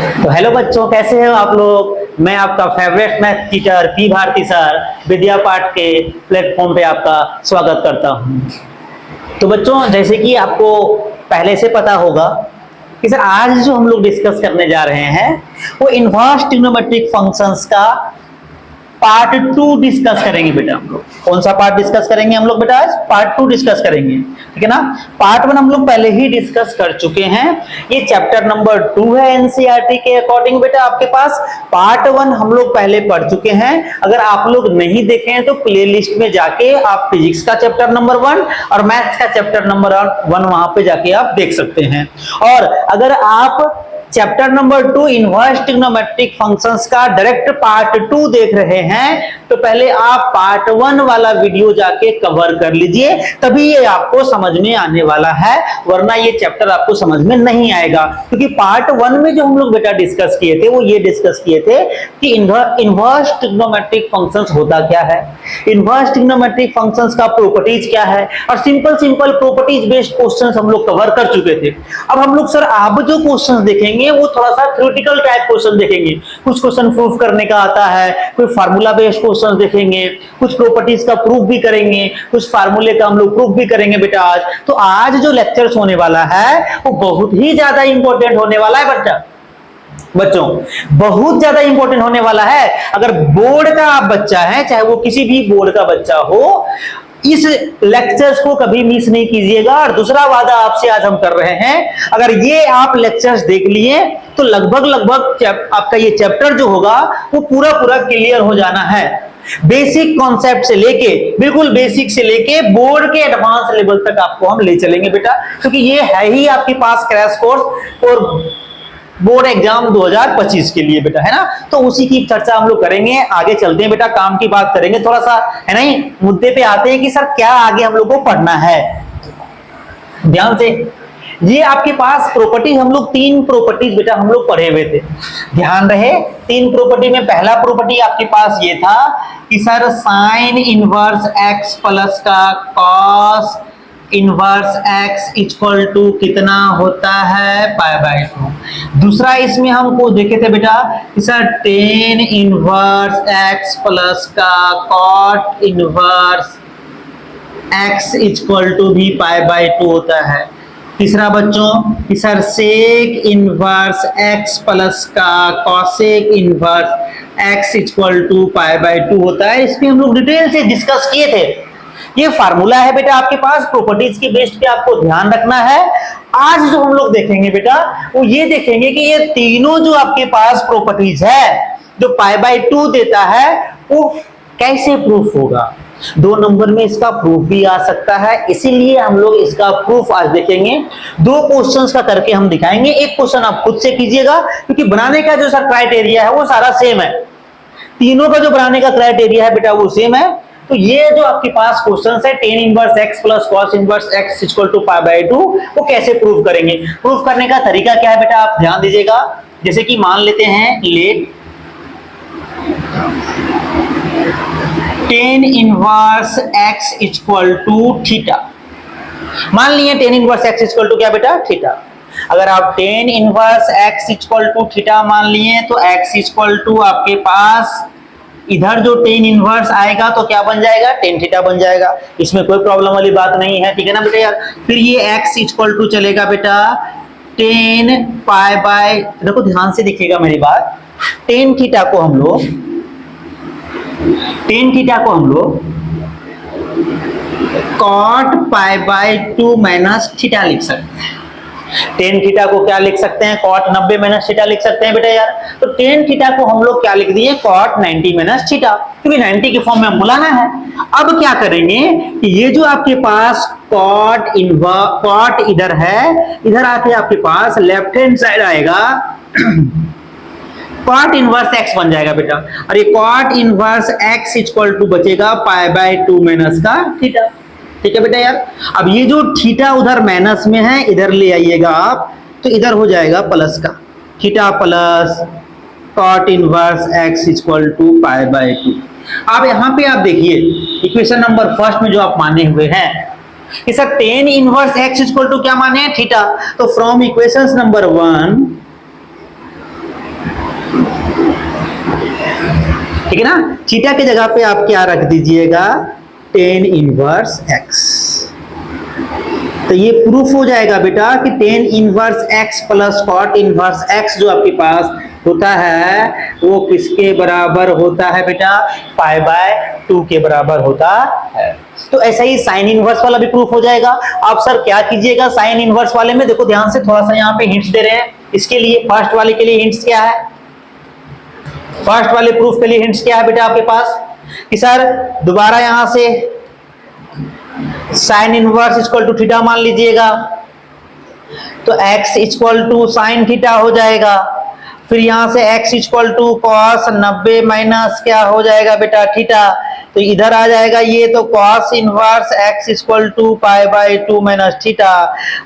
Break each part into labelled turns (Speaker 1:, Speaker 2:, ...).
Speaker 1: तो हेलो बच्चों, कैसे हो आप लोग। मैं आपका favourite math teacher P Bharti sir Vidya Path के प्लेटफॉर्म पे आपका स्वागत करता हूं। तो बच्चों, जैसे कि आपको पहले से पता होगा कि सर आज जो हम लोग डिस्कस करने जा रहे हैं वो इनवर्स ट्रिग्नोमेट्रिक फंक्शंस का पार्ट 2 डिस्कस करेंगे बेटा। हम लोग कौन सा पार्ट डिस्कस करेंगे हम लोग बेटा? आज पार्ट 2 डिस्कस करेंगे, ठीक है ना। पार्ट 1 हम लोग पहले ही डिस्कस कर चुके हैं। ये चैप्टर नंबर 2 है एनसीईआरटी के अकॉर्डिंग बेटा आपके पास। पार्ट 1 हम लोग पहले पढ़ चुके हैं। अगर आप लोग नहीं देखे हैं तो प्लेलिस्ट में जाके आप फिजिक्स का चैप्टर नंबर 1 और मैथ्स का चैप्टर नंबर 1 वहां पे जाके आप देख सकते हैं। और अगर आप chapter number 2 inverse trigonometric functions का डायरेक्ट पार्ट 2 देख रहे हैं तो पहले आप पार्ट 1 वाला वीडियो जाके कवर कर लीजिए, तभी ये आपको समझ में आने वाला है, वरना ये चैप्टर आपको समझ में नहीं आएगा। क्योंकि पार्ट 1 में जो हम लोग बेटा डिस्कस किए थे वो ये डिस्कस किए थे कि इनवर्स ट्रिग्नोमेट्रिक फंक्शंस होता क्या है, इनवर्स ट्रिग्नोमेट्रिक फंक्शंस का प्रॉपर्टीज क्या है, और सिंपल प्रॉपर्टीज बेस्ड क्वेश्चंस हम लोग कवर कर चुके थे। अब हम लोग सर आप जो क्वेश्चंस देखेंगे वो थोड़ा सा थ्योरेटिकल टाइप क्वेश्चन देखेंगे। कुछ क्वेश्चन प्रूफ करने का आता है, कोई फार्मूला बेस्ड क्वेश्चन देखेंगे, कुछ प्रॉपर्टीज का प्रूफ भी करेंगे, कुछ फार्मूले का हम लोग प्रूफ भी करेंगे बेटा आज। तो आज जो लेक्चर्स होने वाला है वो बहुत ही ज्यादा इंपॉर्टेंट होने वाला है बच्चों, बहुत ज्यादा इंपॉर्टेंट होने वाला है। अगर बोर्ड का आप बच्चा है, चाहे वो किसी भी बोर्ड का बच्चा हो, इस लेक्चर्स को कभी मिस नहीं कीजिएगा। और दूसरा वादा आपसे आज हम कर रहे हैं, अगर ये आप लेक्चर्स देख लिए तो लगभग आपका ये चैप्टर जो होगा वो पूरा क्लियर हो जाना है। बेसिक कॉन्सेप्ट से लेके, बिल्कुल बेसिक से लेके बोर्ड के एडवांस लेवल तक आपको हम ले चलेंगे बेटा, क्योंकि ये है ही आपके पास क्रैश कोर्स और बोर्ड एग्जाम 2025 के लिए बेटा, है ना। तो उसी की चर्चा हम लोग करेंगे। आगे चलते हैं बेटा, काम की बात करेंगे थोड़ा सा, है नहीं, मुद्दे पे आते हैं कि सर क्या आगे हम लोग को पढ़ना है। ध्यान से, ये आपके पास प्रॉपर्टी हम लोग 3 प्रॉपर्टीज बेटा हम लोग पढ़े हुए थे, ध्यान रहे। 3 प्रॉपर्टी में पहला प्रॉपर्टी आपके पास ये था कि sir sine inverse x plus का cos inverse x equal to कितना होता है, पाई बाय 2। दूसरा इसमें हमको देखे थे बेटा कि sir tan inverse x plus का cot inverse x equal to भी पाई बाय 2 होता है। तीसरा बच्चों कि sir sec inverse x plus का cosec inverse x equal to pi by 2 होता है। इसमें हम लोग डिटेल से डिस्कस किए थे। ये फार्मूला है बेटा आपके पास, प्रॉपर्टीज के बेस्ड पे आपको ध्यान रखना है। आज जो हम लोग देखेंगे बेटा वो ये देखेंगे कि ये तीनों जो आपके पास प्रॉपर्टीज है जो पाई बाय 2 देता है वो कैसे प्रूफ होगा। 2 नंबर में इसका प्रूफ भी आ सकता है, इसीलिए हम लोग इसका प्रूफ आज देखेंगे। 2 क्वेश्चंस का करके हम दिखाएंगे। एक क्वेश्चन आप खुद से कीजिएगा, क्योंकि बनाने का जो सर क्राइटेरिया है वो सारा सेम है। तीनों का जो बनाने का क्राइटेरिया है बेटा वो सेम है। तो ये जो आपके पास क्वेश्चन है tan inverse x plus cos inverse x equal to pi by 2, वो कैसे प्रूफ करेंगे। प्रूफ करने का तरीका क्या है बेटा, आप ध्यान दीजिएगा। जैसे कि मान लेते हैं let tan inverse x equal to theta. मान लिए tan inverse x equal to क्या बेटा, थीटा। अगर आप tan inverse x equal to theta मान लिए तो एक्स इक्वल टू आपके पास इधर जो टेन इनवर्स आएगा तो क्या बन जाएगा, टेन थीटा बन जाएगा। इसमें कोई प्रॉब्लम वाली बात नहीं है, ठीक है ना बेटा यार। फिर ये x इक्वल टू चलेगा बेटा टेन पाई बाय, देखो ध्यान से देखिएगा मेरी बात, टेन थीटा को हम लोग cot pi by 2 minus theta लिख सकते हैं। टेन थीटा को क्या लिख सकते हैं, कॉट 90 माइनस थीटा लिख सकते हैं बेटा यार। तो टेन थीटा को हम लोग क्या लिख दिए, कॉट 90 माइनस थीटा, क्योंकि 90 के फॉर्म में बुलाना है। अब क्या करेंगे कि ये जो आपके पास कॉट इधर है, इधर आके आपके पास लेफ्ट हैंड साइड आएगा कॉट इनवर्स एक्स बन जाएगा बेटा, और ये cot inverse x equal to बचेगा पाई बाय 2 माइनस का थीटा, ठीक है बेटा यार। अब ये जो थीटा उधर माइनस में है इधर ले आइएगा आप, तो इधर हो जाएगा प्लस का, theta plus cot inverse x equal to pi by 2। अब यहां पे आप देखिए इक्वेशन नंबर फर्स्ट में जो आप माने हुए हैं कि sir tan inverse x equal to क्या माने हैं, थीटा। तो फ्रॉम इक्वेशन नंबर 1 ठीक है ना। थीटा की जगह पे आप क्या रख दीजिएगा, टेन इनवर्स एक्स। तो ये प्रूफ हो जाएगा बेटा कि tan inverse x plus cot inverse x जो आपके पास होता है वो किसके बराबर होता है बेटा, पाई बाय 2 के बराबर होता है। तो ऐसा ही साइन इनवर्स वाला भी प्रूफ हो जाएगा। आप सर क्या कीजिएगा, साइन इनवर्स वाले में देखो ध्यान से, थोड़ा सा यहाँ पे हिंट्स दे रहे हैं। इसके लिए फर्स्ट वाले के लिए हिंट्स क्या है, फर्स्ट वाले प्रूफ के लिए हिंट्स क्या है बेटा आपके पास, कि सर दोबारा यहां से sine inverse equal to theta मान लीजिएगा, तो x equal to sine theta हो जाएगा। फिर यहां से x equal to cos 90 minus क्या हो जाएगा बेटा, थीटा। तो इधर आ जाएगा ये, तो cos inverse x equal to pi by 2 minus theta,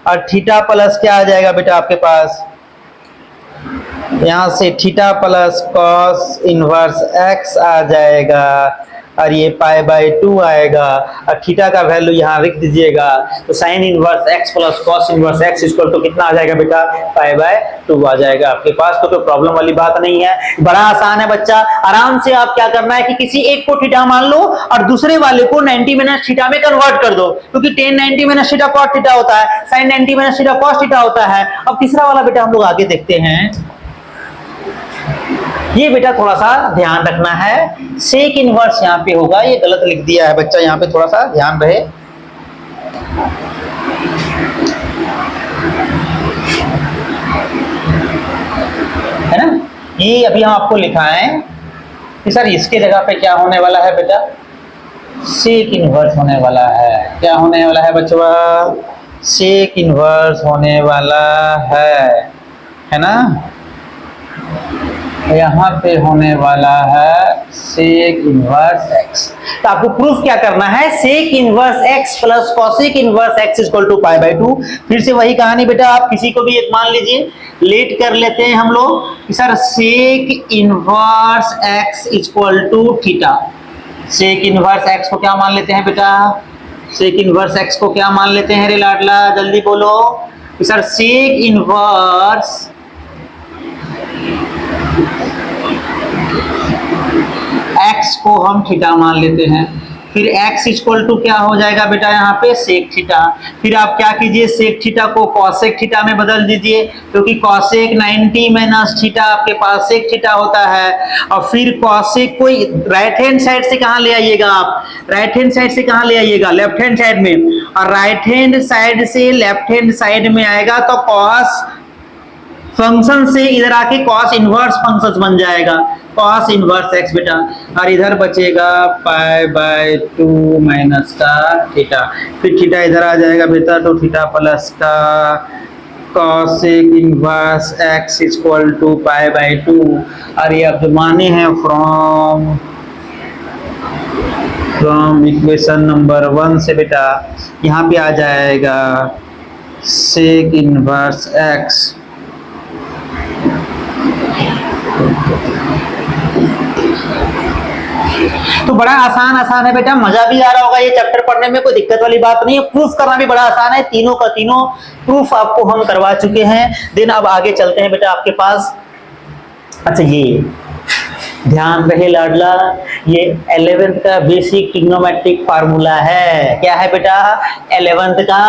Speaker 1: और थीटा प्लस क्या आ जाएगा बेटा आपके पास, यहां से theta plus cos inverse x आ जाएगा, और ये पाई बाय 2 आएगा, और थीटा का वैल्यू यहाँ लिख दीजिएगा। तो sine inverse x plus cos inverse x equal to कितना आ जाएगा बेटा, पाई बाय 2 आ जाएगा आपके पास। तो कोई प्रॉब्लम वाली बात नहीं है, बड़ा आसान है बच्चा। आराम से आप क्या करना है कि किसी एक को थीटा मान लो और दूसरे वाले को 90 माइनस थीटा में कन्वर्ट कर दो, क्योंकि tan 90 minus theta cot theta होता है, sine 90 minus theta cos theta होता है। अब तीसरा वाला बेटा हम लोग आगे देखते हैं। ये बेटा थोड़ा सा ध्यान रखना है, सेक इनवर्स यहाँ पे होगा, ये गलत लिख दिया है बच्चा, यहाँ पे थोड़ा सा ध्यान रहे। है ना, ये अभी हम आपको लिखाएं कि सर इसके जगह पे क्या होने वाला है बेटा, सेक इनवर्स होने वाला है। क्या होने वाला है बच्चों, सेक इनवर्स होने वाला है ना। यहाँ पे होने वाला है सेक इनवर्स एक्स। तो आपको प्रूफ क्या करना है, sec inverse x plus cosec inverse x equal to pi by 2। फिर से वही कहानी बेटा, आप किसी को भी एक मान लीजिए, लेट कर लेते हैं हम लोग कि sir sec inverse x equal to theta. Sec inverse x को क्या मान लेते हैं बेटा, सेक इनवर्स एक्स को क्या मान लेते हैं रे लाडला, जल्दी बोलो कि सर सेक इनवर्स x को हम थीटा मान लेते हैं। फिर x इक्वल टू क्या हो जाएगा बेटा यहाँ पे, सेक थीटा। फिर आप क्या कीजिए, सेक थीटा को कॉसेक थीटा में बदल दीजिए, क्योंकि कॉसेक 90 माइनस थीटा आपके पास सेक थीटा होता है। और फिर कॉसेक को राइट हैंड साइड से कहाँ ले आइएगा आप, राइट हैंड साइड से कहाँ ले आइएगा, लेफ्ट हैंड साइड में, और राइट हैंड साइड से लेफ्ट हैंड साइड में आएगा तो कॉस फंक्शन से इधर आके कॉस इनवर्स फंक्शन बन जाएगा, कॉस इनवर्स एक्स बेटा। और इधर बचेगा पाई बाय 2 माइनस का थीटा। फिर थीटा इधर आ जाएगा बेटा, तो थीटा प्लस का cosec inverse x equal to pi by 2। और ये अब जो माने हैं फ्रॉम इक्वेशन नंबर 1 से बेटा, यहाँ पे आ जाएगा सेक इनवर्स एक्स तो बड़ा आसान है बेटा, मजा भी आ रहा होगा ये चैप्टर पढ़ने में, कोई दिक्कत वाली बात नहीं है। प्रूफ करना भी बड़ा आसान है, तीनों का तीनों प्रूफ आपको हम करवा चुके हैं। देन अब आगे चलते हैं बेटा आपके पास। अच्छा, ये ध्यान रहे लाडला, ये 11th का बेसिक ट्रिग्नोमेट्रिक फार्मूला है। क्या है बेटा, 11th का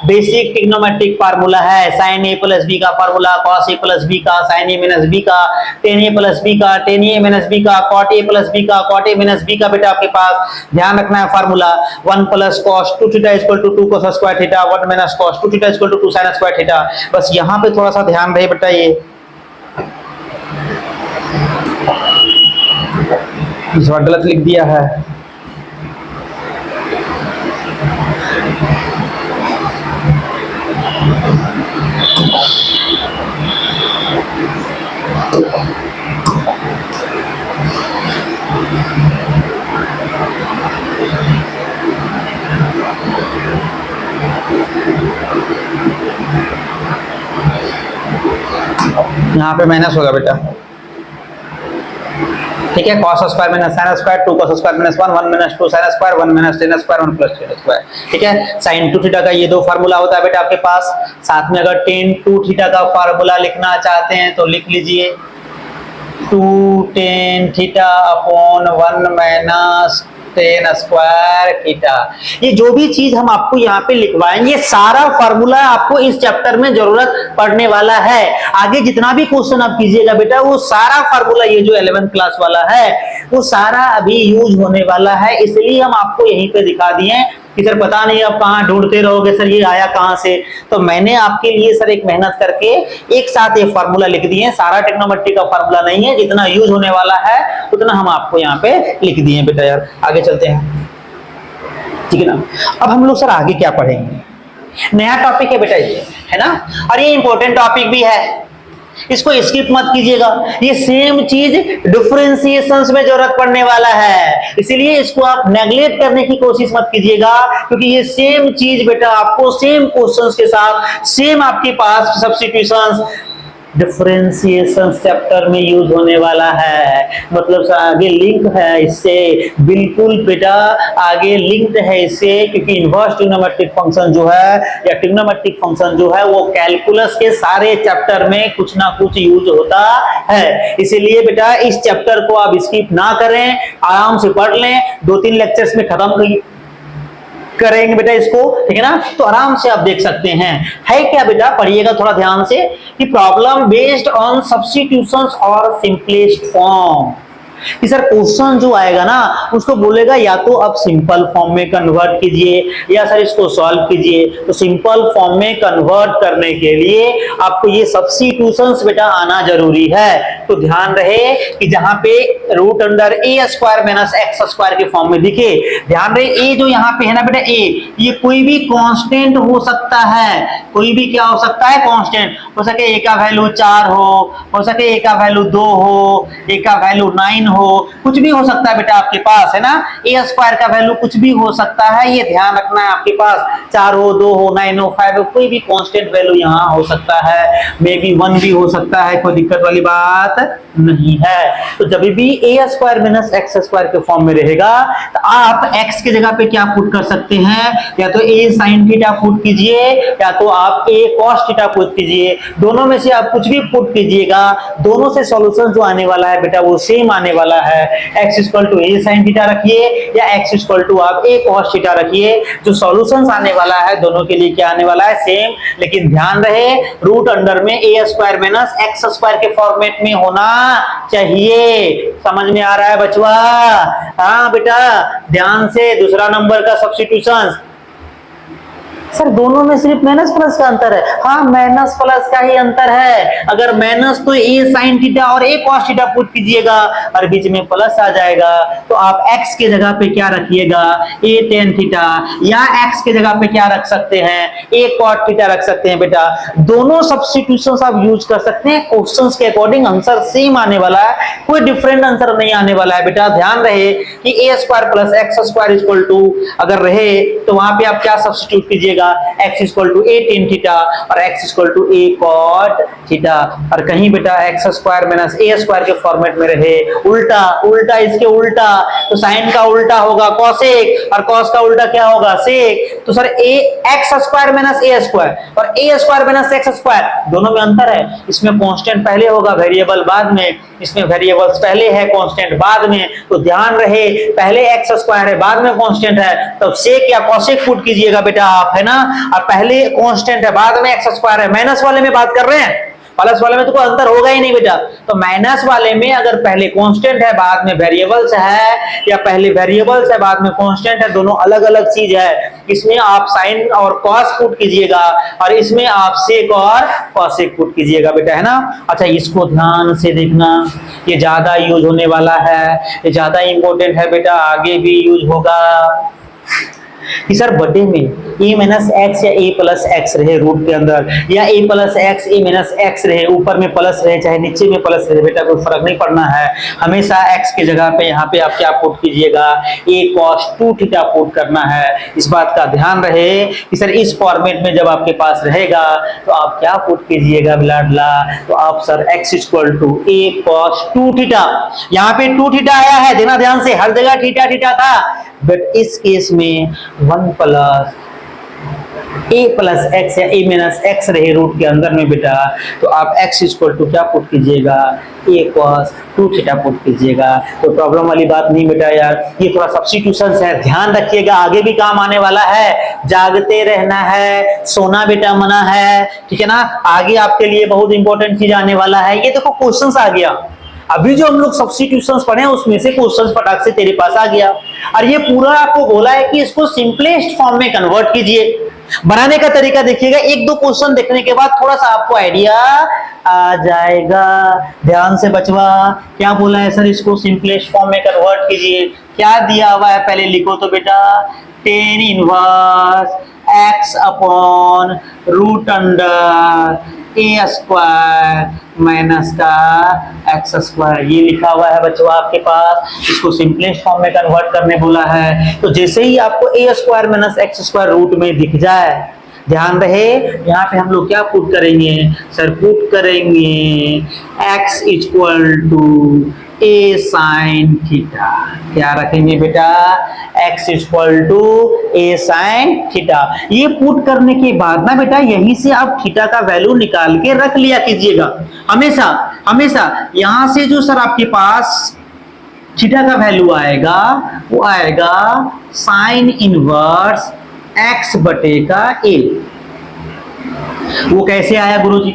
Speaker 1: बेसिक ट्रिग्नोमेट्रिक फार्मूला है। साइन ए प्लस बी का formula, cos a plus b का, साइन ए माइनस बी का, टेन ए प्लस बी का, टेन ए माइनस बी का, कॉट ए प्लस बी का, कॉट ए माइनस बी का बेटा आपके पास ध्यान रखना है formula. 1 plus cos 2 theta equal to 2 cos square theta, 1 minus cos 2 theta equal to 2 sin square theta. बस यहाँ पे थोड़ा सा ध्यान रहे बेटा, ये इस बार गलत लिख दिया है। यहाँ पे माइनस होगा बेटा, ठीक है। cos square minus sin square, 2 cos square minus 1, 1 minus 2 sin square, 1 minus tan square, 1 plus tan square, ठीक है। sin 2 थीटा का ये दो फार्मूला होता है बेटा आपके पास। साथ में अगर tan 2 थीटा का फार्मूला लिखना चाहते हैं तो लिख लीजिए, 2 tan theta upon 1 minus ten square theta. ये जो भी चीज हम आपको यहाँ पे लिखवाएंगे सारा फार्मूला आपको इस चैप्टर में जरूरत पड़ने वाला है। आगे जितना भी क्वेश्चन आप कीजिएगा बेटा वो सारा फार्मूला ये जो 11th क्लास वाला है वो सारा अभी यूज होने वाला है, इसलिए हम आपको यहीं पे दिखा दिए कि सर पता नहीं आप कहाँ ढूंढते रहोगे सर ये आया कहाँ से। तो मैंने आपके लिए सर एक मेहनत करके एक साथ ये फार्मूला लिख दिए। सारा ट्रिग्नोमेट्री का फार्मूला नहीं है, जितना यूज होने वाला है उतना हम आपको यहाँ पे लिख दिए बेटा। यार आगे चलते हैं, ठीक है ना। अब हम लोग सर आगे क्या पढ़ेंगे, नया टॉपिक है बेटा ये, है ना, और ये इंपॉर्टेंट टॉपिक भी है, इसको स्किप मत कीजिएगा। ये सेम चीज डिफरेंशिएशंस में जरूरत पड़ने वाला है, इसीलिए इसको आप नेगलेक्ट करने की कोशिश मत कीजिएगा, क्योंकि ये सेम चीज बेटा आपको सेम क्वेश्चंस के साथ सेम आपके पास सब्स्टिट्यूशंस डिफरेंशिएशन चैप्टर में यूज होने वाला है। मतलब आगे लिंक है इससे, बिल्कुल बेटा आगे लिंक्ड है इससे, क्योंकि इनवर्स ट्रिग्नोमेट्रिक फंक्शन जो है या ट्रिग्नोमेट्रिक फंक्शन जो है वो कैलकुलस के सारे चैप्टर में कुछ ना कुछ यूज होता है। इसीलिए बेटा इस चैप्टर को आप स्किप ना करें, आराम से पढ़ लें, 2-3 लेक्चर्स में खत्म करेंगे बेटा इसको, ठीक है ना। तो आराम से आप देख सकते हैं है क्या बेटा, पढ़िएगा थोड़ा ध्यान से कि प्रॉब्लम बेस्ड ऑन सब्स्टिट्यूशंस और सिंपलेस्ट फॉर्म। कि सर क्वेश्चन जो आएगा ना उसको बोलेगा या तो आप सिंपल फॉर्म में कन्वर्ट कीजिए या सर इसको सॉल्व कीजिए। तो सिंपल फॉर्म में कन्वर्ट करने के लिए आपको ये सब्स्टिट्यूशंस बेटा आना जरूरी है। तो ध्यान रहे कि जहां पे root under a square minus x square के फॉर्म में दिखे, ध्यान रहे ए जो यहाँ पे है ना बेटा ए, ये कोई भी कांस्टेंट हो सकता है, कोई भी क्या हो सकता है कांस्टेंट हो सके, ए का वैल्यू 4 हो सके ए का वैल्यू 2 हो, ए का वैल्यू 9 हो, कुछ भी हो सकता है बेटा आपके पास, है ना। ए स्क्वायर का वैल्यू कुछ भी हो सकता है, ये ध्यान रखना है आपके पास 4 हो, 2 हो, 9 हो, 5 हो, कोई भी कांस्टेंट वैल्यू यहाँ हो सकता है, मे बी 1 भी हो सकता है, कोई दिक्कत वाली बात नहीं है। तो जब भी ए स्क्वायर माइनस एक्स स्क्वायर के फॉर्म में रहेगा तो आप एक्स की जगह पे क्या पुट कर सकते हैं, या तो ए साइन थीटा पुट कीजिए या तो आप ए कॉस थीटा पुट कीजिए, दोनों में से आप कुछ भी पुट कीजिएगा, दोनों से सॉल्यूशन जो आने वाला है बेटा वो सेम आने वाला है। x equal to a sine theta रखिए या x इक्वल टू आप ए कॉस थीटा रखिए, जो सॉल्यूशंस आने वाला है दोनों के लिए क्या आने वाला है सेम। लेकिन ध्यान रहे रूट अंडर में ए स्क्वायर माइनस एक्स स्क्वायर के फॉर्मेट में होना चाहिए। समझ में आ रहा है बचवा? हाँ बेटा ध्यान से, दूसरा नंबर का सब्स्टिट्यूशन सर दोनों में सिर्फ माइनस प्लस का अंतर है। हाँ माइनस प्लस का ही अंतर है, अगर माइनस तो ए साइन थीटा और ए कॉस थीटा पुट कीजिएगा और बीच में प्लस आ जाएगा तो आप x के जगह पे क्या रखिएगा ए टेन थीटा, या x के जगह पे क्या रख सकते हैं ए कॉट थीटा रख सकते हैं बेटा। दोनों सब्स्टिट्यूशंस आप यूज कर सकते हैं, क्वेश्चंस के अकॉर्डिंग आंसर सेम आने वाला है, कोई डिफरेंट आंसर नहीं आने वाला है बेटा। ध्यान रहे कि a square plus x square equal to अगर रहे तो वहां पे आप क्या सब्स्टिट्यूट कीजिएगा x equal to a tan theta और x equal to a cot theta. और कहीं बेटा x square minus a square के फॉर्मेट में रहे उल्टा उल्टा इसके उल्टा, तो साइन का उल्टा होगा कॉसेक और कॉस का उल्टा क्या होगा सेक। तो sir A x square minus a square और ए स्क्वायर माइनस एक्स स्क्वायर दोनों में अंतर है, इसमें कांस्टेंट पहले होगा वेरिएबल बाद में, इसमें वेरिएबल्स पहले है कांस्टेंट बाद में। तो ध्यान रहे पहले एक्स स्क्वायर है बाद में कांस्टेंट है, तब सेक या कॉसेक पुट कीजिएगा बेटा आप, है ना। और पहले कांस्टेंट है बाद में एक्स स्क्वायर है, माइनस वाले में बात कर रहे हैं, प्लस वाले में तो कोई अंतर होगा ही नहीं बेटा। तो माइनस वाले में अगर पहले कांस्टेंट है बाद में वेरिएबल्स है, या पहले वेरिएबल्स है बाद में कांस्टेंट है, दोनों अलग अलग चीज है। इसमें आप साइन और कॉस पुट कीजिएगा और इसमें आप सेक और कॉसेक पुट कीजिएगा बेटा, है ना। अच्छा इसको ध्यान से देखना, ये ज्यादा यूज होने वाला है, ये ज्यादा इंपॉर्टेंट है बेटा, आगे भी यूज होगा। कि सर बर्थडे में ए माइनस एक्स या ए प्लस एक्स रहे रूट के अंदर, या ए प्लस एक्स ए माइनस एक्स रहे, ऊपर में प्लस रहे चाहे नीचे में प्लस रहे बेटा कोई फर्क नहीं पड़ना है। हमेशा एक्स की जगह पे यहाँ पे आप क्या पुट कीजिएगा ए कॉस 2 थीटा पुट करना है। इस बात का ध्यान रहे कि सर इस फॉर्मेट में जब आपके पास रहेगा तो आप क्या पुट कीजिएगा बिलाडला, तो आप sir x equal to a cos 2 theta, यहाँ पे 2 थीटा आया है, देना ध्यान से, हर जगह थीटा थीटा था, बट इस केस में 1 प्लस a प्लस एक्स या a माइनस एक्स रहे रूट के अंदर में बेटा, तो आप x इक्वल टू क्या पुट कीजिएगा, a cos 2 थीटा पुट कीजिएगा। तो प्रॉब्लम वाली बात नहीं बेटा यार, ये थोड़ा सब्स्टिट्यूशन है, ध्यान रखिएगा, आगे भी काम आने वाला है। जागते रहना है, सोना बेटा मना है, ठीक है ना। आगे आपके लिए बहुत इंपॉर्टेंट चीज आने वाला है। ये देखो क्वेश्चंस आ गया, अभी जो हम लोग सब्स्टिट्यूशंस पढ़े उसमें से क्वेश्चंस फटाक से तेरे पास आ गया, और ये पूरा आपको बोला है कि इसको सिंपलेस्ट फॉर्म में कन्वर्ट कीजिए। बनाने का तरीका देखिएगा, एक दो क्वेश्चन देखने के बाद थोड़ा सा आपको आइडिया आ जाएगा। ध्यान से बचवा, क्या बोला है सर, इसको सिंपलेस्ट फॉर्म में कन्वर्ट कीजिए। क्या दिया हुआ है पहले लिखो तो बेटा, tan inverse x upon root under a square minus का एक्स स्क्वायर, ये लिखा हुआ है बच्चों आपके पास। इसको सिंपलेस्ट फॉर्म में कन्वर्ट करने बोला है। तो जैसे ही आपको a square minus x square root में दिख जाए, ध्यान रहे यहाँ पे हम लोग क्या पुट करेंगे सर, पुट करेंगे x equal to a sine theta. क्या रखेंगे बेटा, x equal to a sine theta. ये पुट करने के बाद ना बेटा, यहीं से आप थीटा का वैल्यू निकाल के रख लिया कीजिएगा हमेशा हमेशा। यहां से जो सर आपके पास थीटा का वैल्यू आएगा वो आएगा साइन इनवर्स x बटे का a। वो कैसे आया गुरुजी,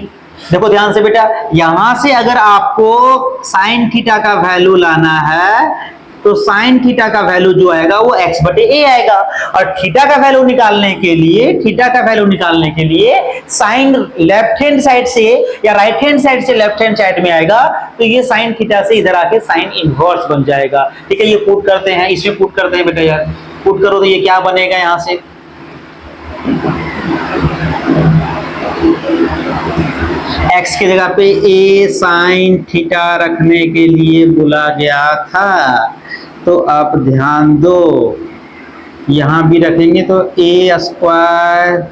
Speaker 1: देखो ध्यान से बेटा, यहां से अगर आपको साइन थीटा का वैल्यू लाना है तो साइन थीटा का वैल्यू जो आएगा वो x बटे a आएगा, और थीटा का वैल्यू निकालने के लिए साइन लेफ्ट हैंड साइड से या राइट हैंड साइड से लेफ्ट हैंड साइड में आएगा, तो ये साइन थीटा से इधर आके साइन इनवर्स बन जाएगा। ठीक है, ये पुट करते हैं, इसमें पुट करते हैं बेटा यार, पुट करो तो ये क्या बनेगा, यहां से x की जगह पे a साइन थीटा रखने के लिए बोला गया था, तो आप ध्यान दो यहां भी रखेंगे तो a square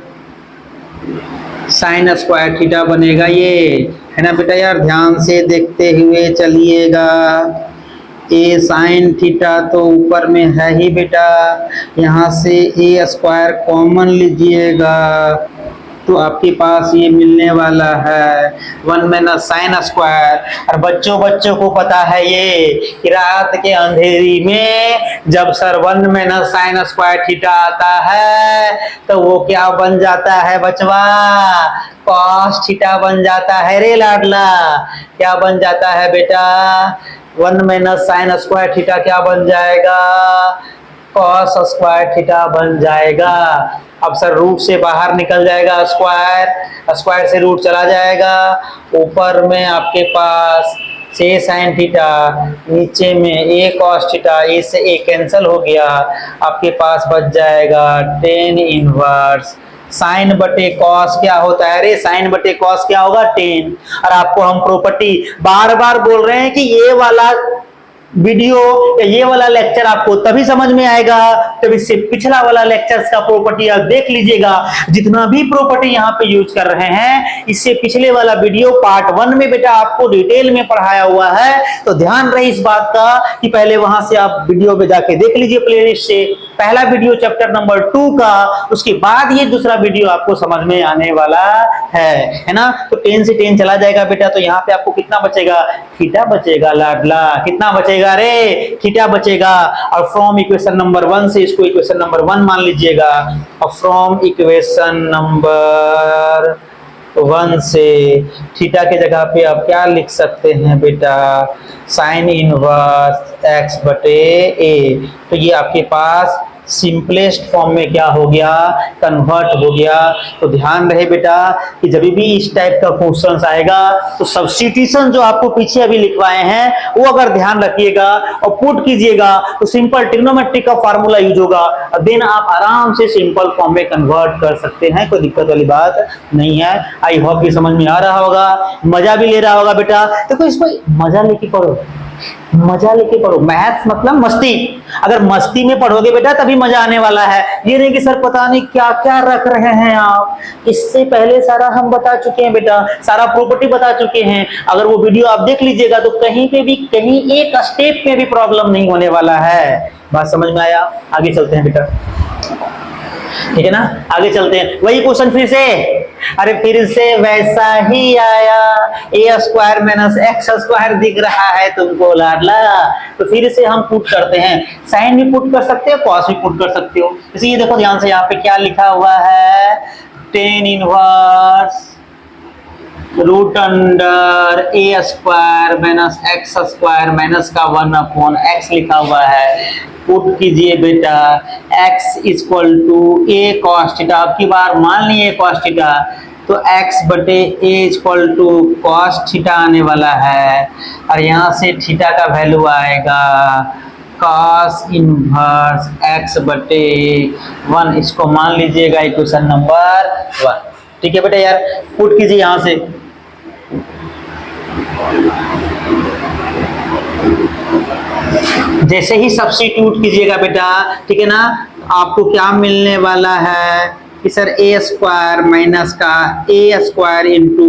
Speaker 1: sine square theta बनेगा, ये है ना बेटा यार। ध्यान से देखते हुए चलिएगा, a साइन थीटा तो ऊपर में है ही बेटा, यहां से a स्क्वायर कॉमन लीजिएगा तो आपके पास ये मिलने वाला है 1 माइनस साइन स्क्वायर। और बच्चों को पता है ये कि रात के अंधेरी में जब sir 1 minus sign square theta आता है तो वो क्या बन जाता है बचवा, कॉस थीटा बन जाता है रे लाडला। क्या बन जाता है बेटा, 1 माइनस साइन स्क्वायर थीटा क्या बन जाएगा, कॉस स्क्वायर थीटा बन जाएगा। अब सर रूट से बाहर निकल जाएगा स्क्वायर से रूट चला जाएगा, ऊपर में आपके पास 6 साइन थीटा, नीचे में a cos थीटा, a से a कैंसिल हो गया, आपके पास बच जाएगा 10 इनवर्स साइन बटे कॉस। क्या होता है रे, साइन बटे कॉस क्या होगा 10। और आपको हम प्रॉपर्टी बार बार बोल रहे हैं कि ये वाला वीडियो या ये वाला लेक्चर आपको तभी समझ में आएगा जब इससे पिछला वाला लेक्चर्स का प्रॉपर्टी आप देख लीजिएगा। जितना भी प्रॉपर्टी यहाँ पे यूज कर रहे हैं इससे पिछले वाला वीडियो पार्ट 1 में बेटा आपको डिटेल में पढ़ाया हुआ है, तो ध्यान रहे इस बात का कि पहले वहां से आप वीडियो पे जाके देख लीजिए प्लेलिस्ट से, पहला वीडियो चैप्टर नंबर 2 का, उसके बाद ये दूसरा वीडियो आपको समझ में आने वाला है ना। तो 10 से 10 चला जाएगा बेटा, तो यहाँ पे आपको कितना बचेगा, थीटा बचेगा लाडला। कितना बचेगा रे, थीटा बचेगा। और फ्रॉम इक्वेशन नंबर 1 से इसको इक्वेशन नंबर 1 मान लीजिएगा, और फ्रॉम इक्वेशन नंबर 1 से थीटा के जगह पे आप क्या लिख सकते हैं बेटा, साइन इनवर्स एक्स बटे ए। तो ये आपके पास सिंपलेस्ट फॉर्म में क्या हो गया, कन्वर्ट हो गया। तो ध्यान रहे बेटा कि जब भी इस टाइप का क्वेश्चन आएगा तो सब्स्टिट्यूशन जो आपको पीछे अभी लिखवाए हैं वो अगर ध्यान रखिएगा और पुट कीजिएगा तो सिंपल ट्रिग्नोमेट्री का फार्मूला यूज होगा, और देन आप आराम से सिंपल फॉर्म में कन्वर्ट कर सकते हैं, कोई दिक्कत वाली बात नहीं है। आई होप ये समझ में आ रहा होगा, मजा भी ले रहा होगा बेटा। देखो इसको मजा लेके पढ़ो, मजा लेके पढ़ो। मैथ्स मतलब मस्ती, अगर मस्ती में पढ़ोगे बेटा तभी मजा आने वाला है। ये नहीं कि सर पता नहीं क्या क्या रख रहे हैं आप, इससे पहले सारा हम बता चुके हैं बेटा, सारा प्रॉपर्टी बता चुके हैं। अगर वो वीडियो आप देख लीजिएगा तो कहीं पे भी कहीं एक स्टेप में भी प्रॉब्लम नहीं होने वाला है। बात समझ में आया, आगे चलते हैं बेटा। ठीक है ना। आगे चलते हैं, वही क्वेश्चन फिर से, अरे फिर से वैसा ही आया, ए स्क्वायर माइनस एक्स स्क्वायर दिख रहा है तुमको लाडला। तो फिर से हम पुट करते हैं, साइन भी पुट कर सकते हो, कॉस भी पुट कर सकते हो। जैसे ये देखो ध्यान से, यहाँ पे क्या लिखा हुआ है, tan inverse root under a square minus x square minus का 1/x लिखा हुआ है। पुट कीजिए बेटा, x equal to a cos theta, अब की बार मान लिए कॉस थीटा, तो x बटे ए इक्वल टू कॉस थीटा आने वाला है, और यहाँ से थीटा का वैल्यू आएगा कॉस इनवर्स x बटे 1। इसको मान लीजिएगा इक्वेशन नंबर 1। ठीक है बेटा, यार पुट कीजिए यहाँ से, जैसे ही सब्स्टिट्यूट कीजिएगा बेटा, ठीक है ना, आपको क्या मिलने वाला है कि सर ए स्क्वायर माइनस का a square into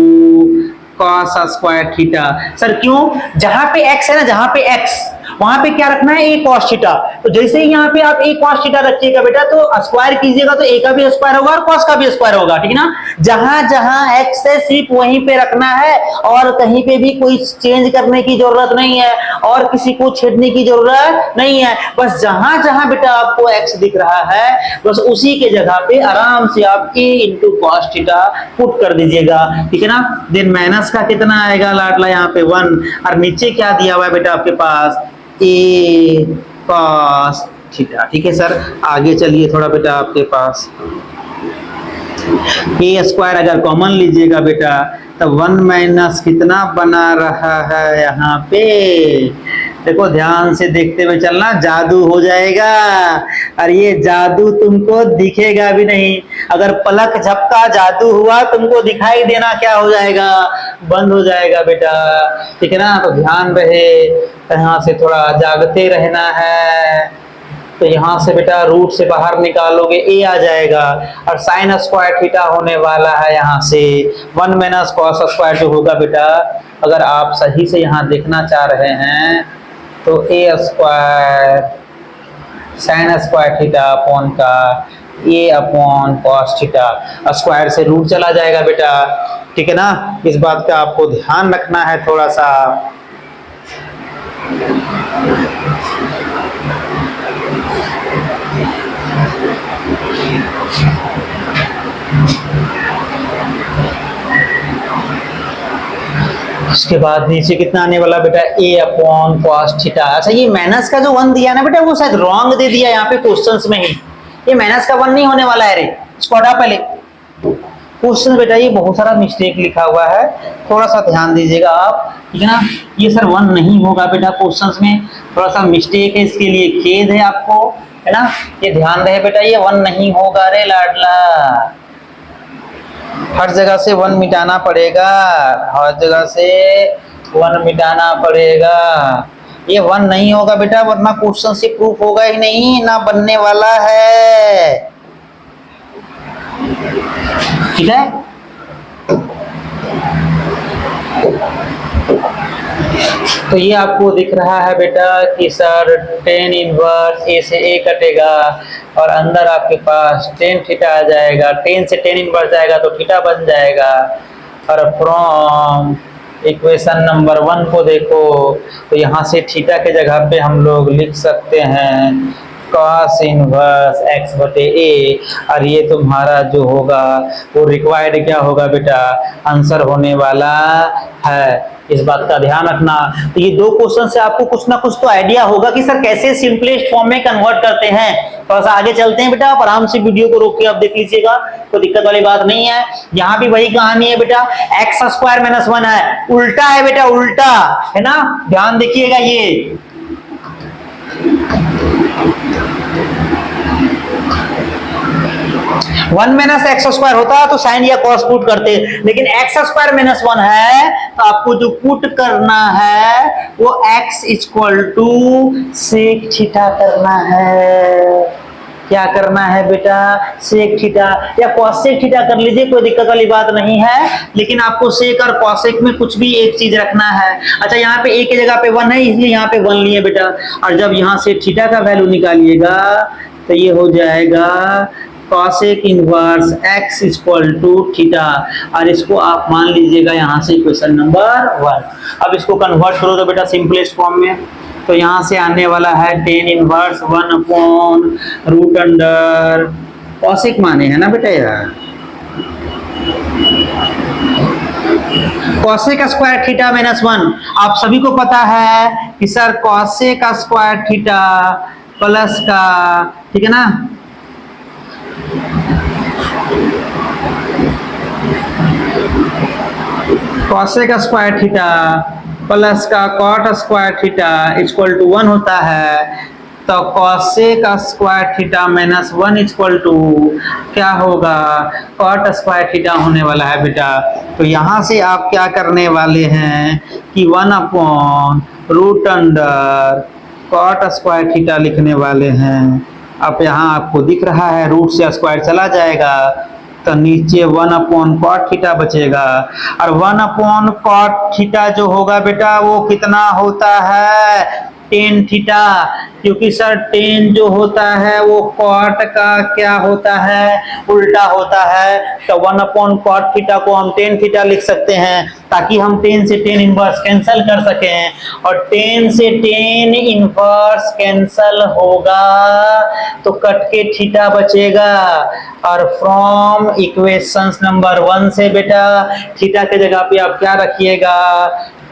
Speaker 1: cos square theta. Sir क्यों, जहां पे x है ना, जहां पे x वहां पे क्या रखना है, ए कॉस थीटा। तो जैसे ही यहाँ पे आप ए कॉस थीटा रखिएगा बेटा, तो स्क्वायर कीजिएगा तो ए का भी स्क्वायर होगा और कॉस का भी स्क्वायर होगा। ठीक है ना, जहां जहां x है सिर्फ वहीं पे रखना है, और कहीं पे भी कोई चेंज करने की जरूरत नहीं है, और किसी को छेड़ने की जरूरत नहीं है। बस जहां जहां बेटा आपको x दिख रहा है, बस उसी के जगह पे आराम से आप a into cos theta put कर दीजिएगा। ठीक है ना, देन माइनस का कितना आएगा लाडला, यहाँ पे 1, और नीचे क्या दिया हुआ है बेटा आपके पास, ए कॉस थीटा। ठीक है सर, आगे चलिए थोड़ा बेटा, आपके पास ए स्क्वायर अगर कॉमन लीजिएगा बेटा, तो 1 माइनस कितना बना रहा है यहाँ पे, देखो ध्यान से देखते हुए चलना, जादू हो जाएगा, और ये जादू तुमको दिखेगा भी नहीं। अगर पलक झपका जादू हुआ, तुमको दिखाई देना क्या हो जाएगा, बंद हो जाएगा बेटा। ठीक है ना, तो ध्यान रहे, यहाँ से थोड़ा जागते रहना है। तो यहाँ से बेटा रूट से बाहर निकालोगे ए आ जाएगा, और साइन स्क्वायर थीटा होने वाला है यहाँ से 1 माइनस कॉस स्क्वायर जो होगा बेटा। अगर आप सही से यहाँ देखना चाह रहे हैं तो a square sine square theta upon का a upon cos theta, square से रूट चला जाएगा बेटा। ठीक है ना, इस बात का आपको ध्यान रखना है थोड़ा सा। उसके बाद नीचे कितना आने वाला बेटा, a अपॉन कॉस थीटा। अच्छा, ये माइनस का जो 1 दिया ना बेटा, वो शायद रॉन्ग दे दिया यहाँ पे क्वेश्चंस में ही, ये माइनस का 1 नहीं होने वाला है रे, इसको हटा पहले। क्वेश्चन बेटा ये बहुत सारा मिस्टेक लिखा हुआ है, थोड़ा सा ध्यान दीजिएगा आप। ठीक है ना, ये सर 1 नहीं होगा बेटा, क्वेश्चंस में थोड़ा सा मिस्टेक है, इसके लिए खेद है आपको, है ना, ये ध्यान रहे बेटा, ये 1 नहीं होगा रे लाडला। हर जगह से 1 मिटाना पड़ेगा, हर जगह से 1 मिटाना पड़ेगा। ये 1 नहीं होगा बेटा, वरना क्वेश्चन से प्रूफ होगा ही नहीं, ना बनने वाला है। ठीक है, तो ये आपको दिख रहा है बेटा कि सर टेन इनवर्स ए से ए कटेगा, और अंदर आपके पास टेन थीटा आ जाएगा, टेन से टेन इनवर्स जाएगा तो थीटा बन जाएगा। और फ्रॉम इक्वेशन नंबर 1 को देखो, तो यहाँ से थीटा के जगह पे हम लोग लिख सकते हैं कॉस इनवर्स एक्स बटे ए, और ये तुम्हारा जो होगा वो रिक्वायर्ड क्या होगा बेटा, आंसर होने वाला है। इस बात का ध्यान रखना। तो ये 2 क्वेश्चन से आपको कुछ ना कुछ तो आइडिया होगा कि सर कैसे सिंपलेस्ट फॉर्म में कन्वर्ट करते हैं। थोड़ा सा आगे चलते हैं बेटा, आप आराम से वीडियो को रोक के आप देख लीजिएगा, कोई दिक्कत वाली बात नहीं है। यहाँ भी वही कहानी है बेटा, एक्स स्क्वायर माइनस 1 है, उल्टा है बेटा, उल्टा है ना, ध्यान देखिएगा। ये वन माइनस एक्स स्क्वायर होता तो साइन या कॉस पुट करते, लेकिन एक्स स्क्वायर माइनस 1 है, तो आपको जो पुट करना है वो x equal to sec theta करना है। क्या करना है बेटा, सेक थीटा या कॉसेक थीटा कर लीजिए, कोई दिक्कत वाली बात नहीं है, लेकिन आपको सेक और कॉसेक में कुछ भी एक चीज रखना है। अच्छा, यहाँ पे ए की जगह पे 1 है, इसलिए यहाँ पे 1 लिए बेटा, और जब यहाँ से थीटा का वैल्यू निकालिएगा तो ये हो जाएगा cosec inverse x equal to theta, और इसको आप मान लीजिएगा यहाँ से इक्वेशन नंबर 1। अब इसको कन्वर्ट करो तो बेटा सिंपलेस्ट फॉर्म में, तो यहाँ से आने वाला है टेन इनवर्स 1/√अंडर कॉसेक माने है ना बेटा यार, कॉसेक स्क्वायर थीटा माइनस 1। आप सभी को पता है कि sir cosec square theta plus का, ठीक है ना, कॉसेक स्क्वायर थीटा प्लस का cot square theta equal to 1 होता है। तो cosec square theta minus 1 equal to क्या होगा, कॉट स्क्वायर थीटा होने वाला है बेटा। तो यहाँ से आप क्या करने वाले हैं कि 1/√अंडर कॉट स्क्वायर थीटा लिखने वाले हैं। अब यहाँ आपको दिख रहा है रूट से स्क्वायर चला जाएगा, तो नीचे 1/cot थीटा बचेगा, और 1/cot थीटा जो होगा बेटा वो कितना होता है, tan थीटा, क्योंकि सर tan जो होता है वो cot का क्या होता है, उल्टा होता है। तो 1/cot थीटा को हम tan थीटा लिख सकते हैं, ताकि हम tan से tan इनवर्स कैंसल कर सकें, और tan से tan इनवर्स कैंसल होगा तो कट के थीटा बचेगा। और फ्रॉम इक्वेशंस नंबर 1 से बेटा थीटा के जगह पे आप क्या रखिएगा,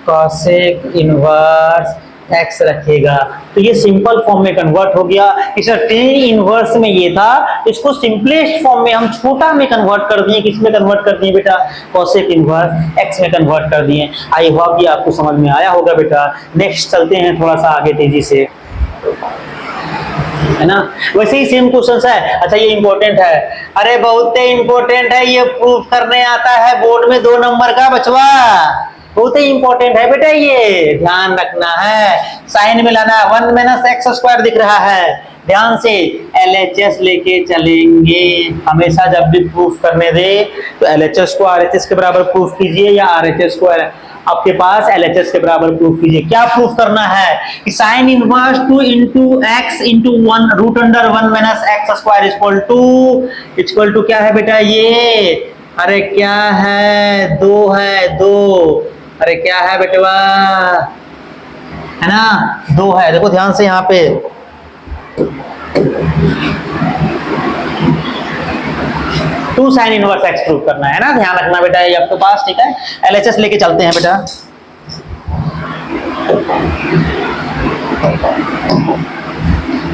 Speaker 1: कॉसेक इनवर्स x रखिएगा। तो ये सिंपल फॉर्म में कन्वर्ट हो गया। इस tan इनवर्स में ये था, इसको सिंपलेस्ट फॉर्म में हम छोटा में कन्वर्ट कर दिए। किस में कन्वर्ट कर दिए बेटा, कॉसेक इनवर्स x में कन्वर्ट कर दिए। आई होप ये आपको समझ में आया होगा बेटा। नेक्स्ट चलते हैं थोड़ा सा आगे तेजी से, है ना। वैसे ही सेम क्वेश्चन है। अच्छा ये इंपॉर्टेंट है, अरे बहुत इंपॉर्टेंट है, ये प्रूफ करने आता है बोर्ड में 2 नंबर का बचवा, बहुत ही इंपॉर्टेंट है बेटा, ये ध्यान रखना है। साइन में लाना है, 1 - x² दिख रहा है, ध्यान से LHS लेके चलेंगे। हमेशा जब भी प्रूफ करने दे तो LHS को RHS के बराबर प्रूफ कीजिए, या RHS को आपके पास LHS के बराबर प्रूफ कीजिए। क्या प्रूफ करना है कि sine inverse 2 × x × 1√1 - x² equal to क्या है बेटा, ये अरे क्या है, 2 है, 2, अरे क्या है बेटवा, है ना, 2 है। देखो ध्यान से यहाँ पे, two sine inverse x prove करना है ना, ध्यान रखना बेटा ये आपके पास, ठीक है। LHS लेके चलते हैं बेटा।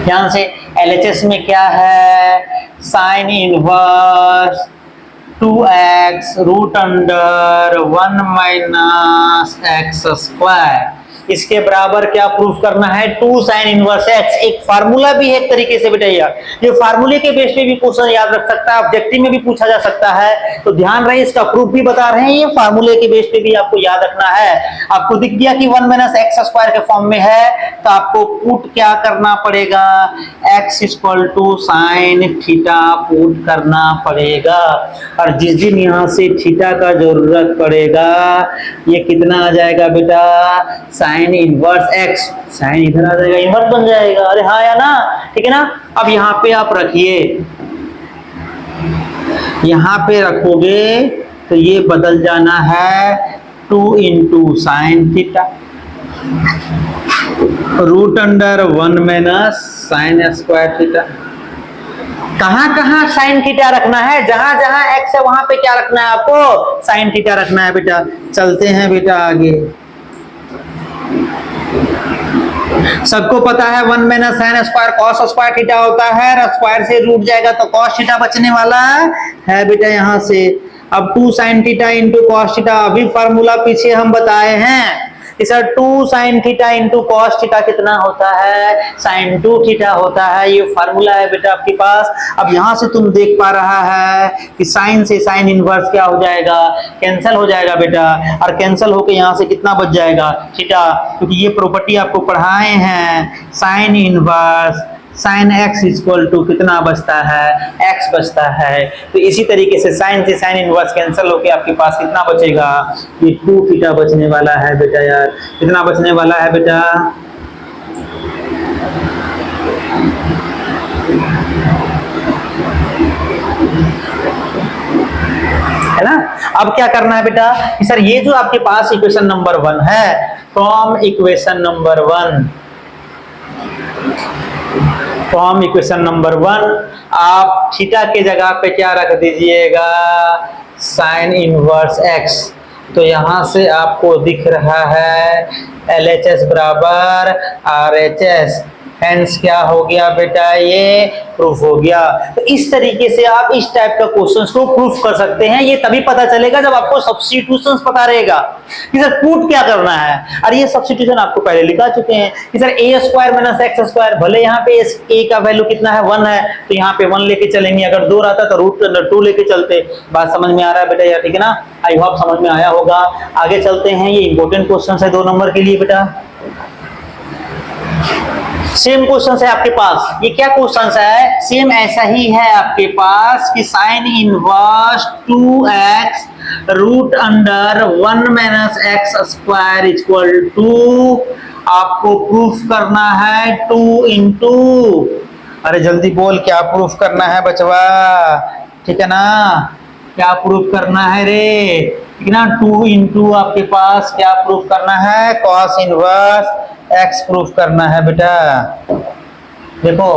Speaker 1: ध्यान से LHS में क्या है, साइन इनवर्स 2x√1 - x², इसके बराबर क्या प्रूफ करना है, 2 साइन इनवर्स x। एक फार्मूला भी है एक तरीके से बेटा, ये फार्मूले के बेस पे भी क्वेश्चन याद रख सकता है, ऑब्जेक्टिव में भी पूछा जा सकता है। तो ध्यान रहे, इसका प्रूफ भी बता रहे हैं, ये फार्मूले के बेस पे भी आपको याद रखना है। आपको दिख गया कि 1 - x² के फॉर्म में है, तो आपको पुट क्या करना पड़ेगा, x = साइन थीटा पुट करना पड़ेगा। और जिस दिन यहाँ से थीटा का जरूरत पड़ेगा, ये कितना आ जाएगा बेटा, साइन इनवर्स x, साइन इधर आ जाएगा, इनवर्स बन जाएगा। अरे हाँ या ना, ठीक है ना। अब यहाँ पे आप रखिए, यहाँ पे रखोगे तो ये बदल जाना है 2 × साइन थीटा √1 - sin² थीटा। कहाँ कहाँ साइन थीटा रखना है, जहां जहां x है वहां पे क्या रखना है आपको, साइन थीटा रखना है बेटा। चलते हैं बेटा आगे। सबको पता है 1 - sin² cos² थीटा होता है, और स्क्वायर से रूट जाएगा तो cos थीटा बचने वाला है बेटा यहाँ से। अब 2 sin थीटा × cos थीटा, अभी फार्मूला पीछे हम बताए हैं कि sir 2 sin theta × cos theta कितना होता है, sin 2 थीटा होता है। ये फार्मूला है बेटा आपके पास। अब यहाँ से तुम देख पा रहा है कि साइन से साइन इनवर्स क्या हो जाएगा, कैंसिल हो जाएगा बेटा, और कैंसिल होके यहाँ से कितना बच जाएगा, थीटा, क्योंकि ये प्रॉपर्टी आपको पढ़ाए हैं। साइन इनवर्स साइन x = कितना बचता है, x बचता है। तो इसी तरीके से साइन से साइन इनवर्स कैंसिल होके आपके पास कितना बचेगा, ये 2 थीटा बचने वाला है बेटा यार। कितना बचने वाला है बेटा, अब क्या करना है बेटा कि सर ये जो आपके पास इक्वेशन नंबर 1 है, फ्रॉम इक्वेशन नंबर 1 आप थीटा के जगह पे क्या रख दीजिएगा, साइन इनवर्स एक्स। तो यहां से आपको दिख रहा है LHS बराबर RHS, हेंस क्या हो गया बेटा, ये प्रूफ हो गया। तो इस तरीके से आप इस टाइप का क्वेश्चंस को प्रूफ कर सकते हैं। ये तभी पता चलेगा जब आपको सब्स्टिट्यूशंस पता रहेगा कि सर पुट क्या करना है। और ये सब्स्टिट्यूशन आपको पहले लिखा चुके हैं कि sir a square minus x square, भले यहाँ पे a का वैल्यू कितना है 1 है, तो यहाँ पे 1 लेके चलेंगे। अगर 2 रहता तो रूट के अंदर 2 लेके चलते। बात समझ में आ रहा है बेटा यार, ठीक है ना? आई होप समझ में आया होगा। आगे चलते हैं, ये इंपॉर्टेंट क्वेश्चन है 2 नंबर के लिए बेटा। सेम क्वेश्चन है आपके पास। ये क्या क्वेश्चन है, सेम ऐसा ही है आपके पास कि sine inverse 2x root under 1 minus x square equal to, आपको प्रूफ करना है 2 इंटू, अरे जल्दी बोल क्या प्रूफ करना है बचवा, ठीक है ना? क्या प्रूफ करना है रे, ठीक है ना? 2 इंटू आपके पास क्या प्रूफ करना है, कॉस इनवर्स एक्स प्रूफ करना है बेटा। देखो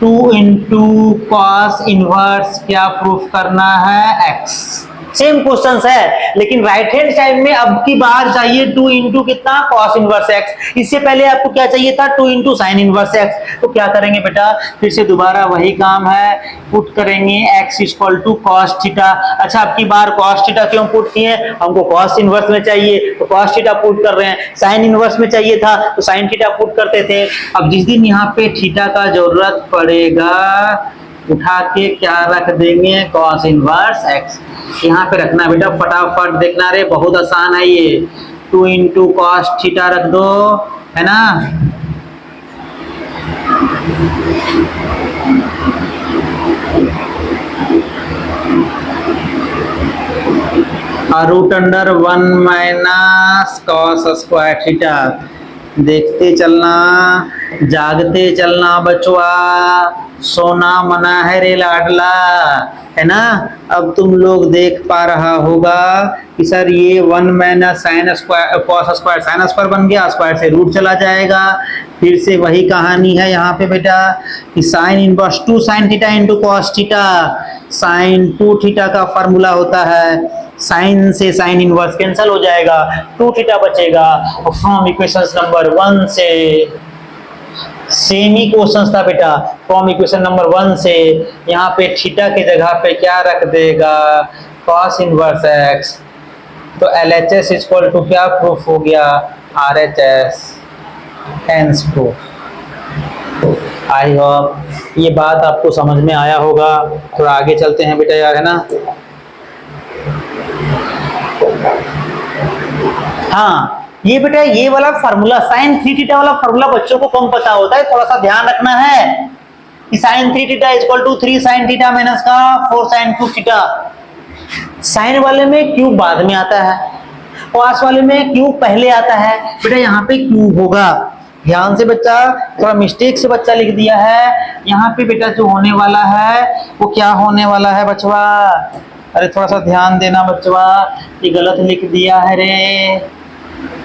Speaker 1: 2 इंटू कॉस इनवर्स क्या प्रूफ करना है, एक्स। सेम क्वेश्चन है, लेकिन राइट हैंड साइड में अब की बार चाहिए 2 इंटू कितना, कॉस इनवर्स एक्स। इससे पहले आपको क्या चाहिए था, 2 इंटू साइन इनवर्स एक्स। तो क्या करेंगे बेटा, फिर से दोबारा वही काम है, पुट करेंगे x equal to cos theta. अच्छा, अब की बार कॉस थीटा क्यों पुट किए, हमको कॉस इनवर्स में चाहिए तो कॉस थीटा पुट कर रहे हैं, साइन इनवर्स में चाहिए था तो साइन थीटा पुट करते थे। अब जिस दिन यहाँ पे थीटा का जरूरत पड़ेगा, उठा के क्या रख देंगे, कॉस इनवर्स एक्स। यहाँ पे रखना बेटा, फटाफट देखना रे, बहुत आसान है ये। 2 इंटू कॉस थीटा रख दो, है ना? और root under 1 minus cos square theta. देखते चलना, जागते चलना बचवा, सोना मना है रे लाडला, है ना? अब तुम लोग देख पा रहा होगा कि सर ये 1 minus sine square cos square, sine square बन गया, स्क्वायर से रूट चला जाएगा। फिर से वही कहानी है यहाँ पे बेटा कि sine inverse 2 sine theta into cos theta. Sine 2 theta का फॉर्मूला होता है, साइन से साइन इनवर्स कैंसिल हो जाएगा, 2 थीटा बचेगा। और फ्रॉम इक्वेशन नंबर 1 से, सेम ही क्वेश्चन था बेटा, फ्रॉम इक्वेशन नंबर 1 से यहाँ पे थीटा के जगह पे क्या रख देगा, कॉस इनवर्स एक्स। तो LHS इक्वल टू क्या प्रूफ हो गया, RHS, hence proof. I hope ये बात आपको समझ में आया होगा। थोड़ा आगे चलते हैं बेटा यार, है ना? हाँ, ये बेटा ये वाला फार्मूला साइन 3 थीटा वाला फार्मूला बच्चों को कम पता होता है, थोड़ा सा ध्यान रखना है कि sine 3 theta equal to 3 sine theta minus का 4 साइन क्यूब थीटा। साइन वाले में क्यूब बाद में आता है, कॉस वाले में क्यूब पहले आता है। बेटा यहाँ पे क्यूब होगा, ध्यान से बच्चा, थोड़ा मिस्टेक से बच्चा लिख दिया है। यहाँ पे बेटा जो होने वाला है वो क्या होने वाला है बचवा, अरे थोड़ा सा ध्यान देना बच्चवा, ये गलत लिख दिया है रे।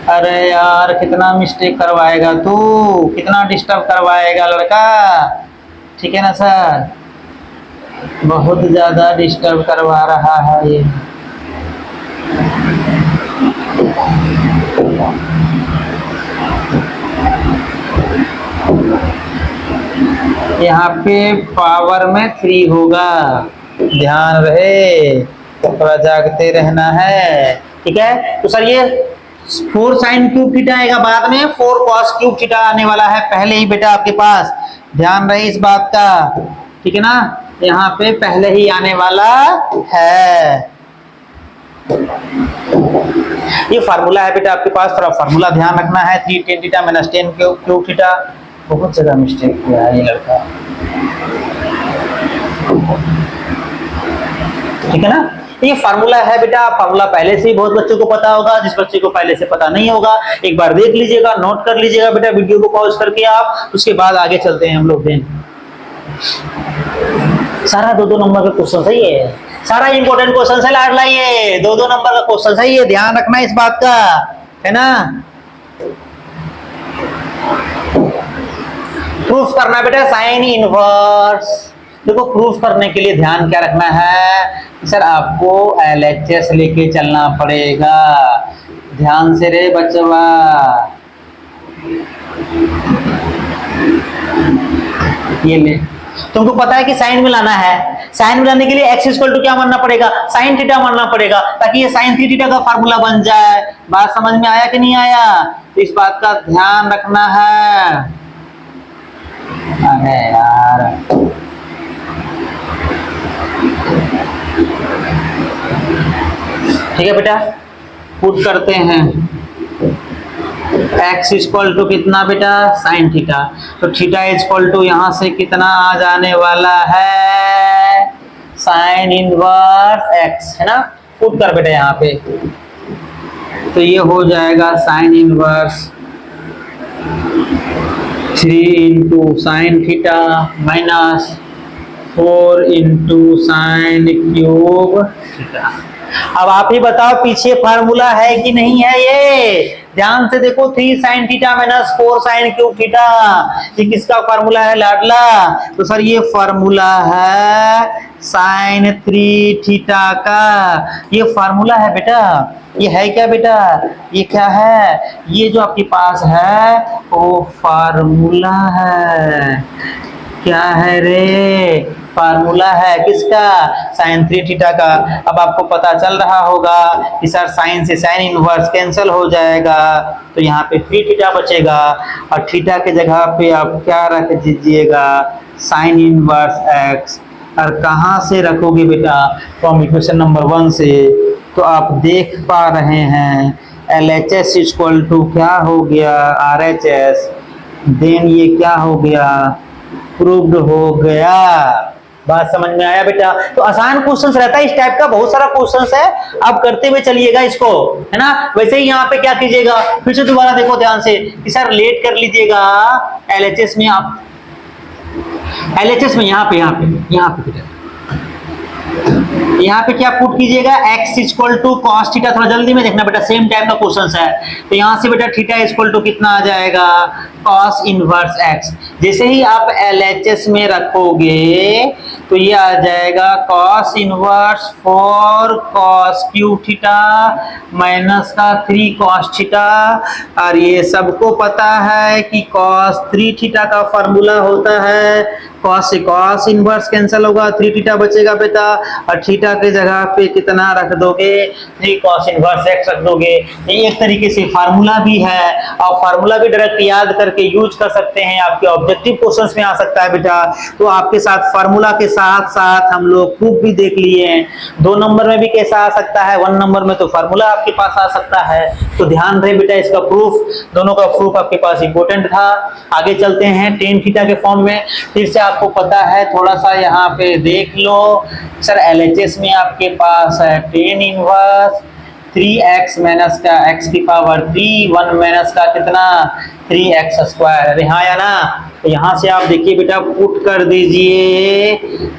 Speaker 1: अरे यार कितना मिस्टेक करवाएगा तू, कितना डिस्टर्ब करवाएगा लड़का, ठीक है ना सर? बहुत ज्यादा डिस्टर्ब करवा रहा है ये। यहाँ पे पावर में 3 होगा, ध्यान रहे, थोड़ा जागते रहना है, ठीक है? तो सर ये 4 साइन क्यूब थीटा आएगा बाद में, 4 कॉस क्यूब थीटा आने वाला है पहले ही बेटा आपके पास, ध्यान रहे इस बात का, ठीक है ना? यहाँ पे पहले ही आने वाला है। ये फार्मूला है बेटा आपके पास, थोड़ा फार्मूला ध्यान रखना है। 3 tan theta minus 10 cube theta. बहुत ज्यादा मिस्टेक किया है ये लड़का, ठीक है ना? ये फार्मूला है बेटा, फार्मूला पहले से ही बहुत बच्चों को पता होगा। जिस बच्चे को पहले से पता नहीं होगा एक बार देख लीजिएगा, नोट कर लीजिएगा बेटा, वीडियो को पॉज करके आप, उसके बाद आगे चलते हैं हम लोग। सारा 2-2 नंबर का क्वेश्चन सही है, सारा इंपॉर्टेंट क्वेश्चन है लाडला, ये 2-2 नंबर का क्वेश्चन है, ये ध्यान रखना इस बात का, है ना। प्रूफ करना बेटा साइन इनवर्स। देखो प्रूफ करने के लिए ध्यान क्या रखना है सर, आपको LHS लेके चलना पड़ेगा, ध्यान से रे बच्चवा। ये ले, तुमको पता है कि साइन मिलाना है, साइन मिलाने के लिए एक्स इक्वल टू क्या मानना पड़ेगा, साइन थीटा मानना पड़ेगा, ताकि ये साइन थीटा का फार्मूला बन जाए। बात समझ में आया कि नहीं आया, तो इस बात का ध्यान रखना है। अरे यार ठीक है बेटा, पुट करते हैं x इक्वल टू कितना बेटा, साइन थीटा, तो थीटा इक्वल टू यहां से कितना आ जाने वाला है, साइन इनवर्स x, है ना। पुट कर बेटा यहाँ पे, तो ये हो जाएगा sine inverse 3 into sine theta minus 4 into sine cube theta. अब आप ही बताओ पीछे फार्मूला है कि नहीं है, ये ध्यान से देखो, 3 sine theta minus 4 sine cube theta, ये किसका फार्मूला है लाडला, तो सर ये फार्मूला है साइन 3 थीटा का, ये फार्मूला है बेटा। ये है क्या बेटा, ये क्या है, ये जो आपके पास है वो फार्मूला है, क्या है रे, फार्मूला है किसका, साइन 3 थीटा का। अब आपको पता चल रहा होगा कि सर साइन से साइन इनवर्स कैंसिल हो जाएगा, तो यहाँ पे 3 थीटा बचेगा, और थीटा के जगह पे आप क्या रख दीजिएगा, साइन इनवर्स x। और कहाँ से रखोगे बेटा, फ्रॉम इक्वेशन नंबर 1 से, तो आप देख पा रहे हैं LHS इक्वल टू क्या हो गया, RHS, देन ये क्या हो गया, प्रूव्ड हो गया। बात समझ में आया बेटा, तो आसान क्वेश्चंस रहता है इस टाइप का, बहुत सारा क्वेश्चंस है, आप करते हुए चलिएगा इसको, है ना। वैसे ही यहाँ पे क्या कीजिएगा, फिर से दोबारा देखो ध्यान से कि सर रिलेट कर लीजिएगा LHS में, आप LHS में यहाँ पे क्या पुट कीजिएगा, x equal to cos theta, थोड़ा जल्दी में देखना बेटा, सेम टाइप का क्वेश्चन है, तो यहाँ से बेटा थीटा इक्वल टू कितना आ जाएगा, कॉस इनवर्स x। जैसे ही आप LHS में रखोगे तो ये आ जाएगा cos inverse 4 cos cube theta minus का 3 कॉस थीटा। और ये सबको पता है कि कॉस 3 थीटा का फॉर्मूला होता है, कॉस से कॉस इनवर्स कैंसिल होगा, 3 थीटा बचेगा बेटा, और थीटा के जगह पे कितना रख दोगे, 3 कॉस इनवर्स x रख दोगे। ये एक तरीके से फार्मूला भी है, और फार्मूला भी डायरेक्ट याद करके यूज कर सकते हैं, आपके ऑब्जेक्टिव क्वेश्चंस में आ सकता है बेटा। तो आपके साथ फार्मूला के साथ साथ हम लोग प्रूफ भी देख लिए हैं, 2 नंबर में भी कैसा आ सकता है, 1 नंबर में तो फार्मूला आपके पास आ सकता है। तो ध्यान रहे बेटा इसका प्रूफ, दोनों का प्रूफ आपके पास इंपॉर्टेंट था। आगे चलते हैं टेन थीटा के फॉर्म में, फिर से आपको पता है, थोड़ा सा यहाँ पे देख लो सर, LHS में आपके पास है टेन इनवर्स 3x माइनस का x की पावर 3, 1 माइनस का कितना 3x स्क्वायर, अरे हाँ या ना। तो यहाँ से आप देखिए बेटा पुट कर दीजिए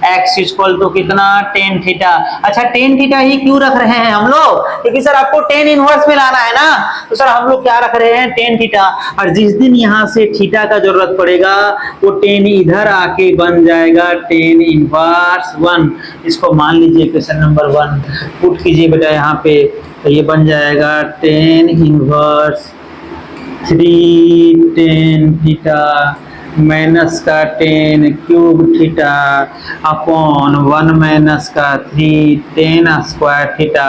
Speaker 1: x इक्वल टू कितना टेन थीटा। अच्छा टेन थीटा ही क्यों रख रहे हैं हम लोग, क्योंकि सर आपको टेन इनवर्स में लाना है ना, तो सर हम लोग क्या रख रहे हैं, टेन थीटा। और जिस दिन यहाँ से थीटा का जरूरत पड़ेगा वो टेन इधर आके बन जाएगा टेन इनवर्स 1। इसको मान लीजिए क्वेश्चन नंबर 1, पुट कीजिए बेटा यहाँ पे, तो ये बन जाएगा tan inverse 3 tan theta minus का 10 क्यूब थीटा अपॉन 1 माइनस का 3 10 स्क्वायर थीटा।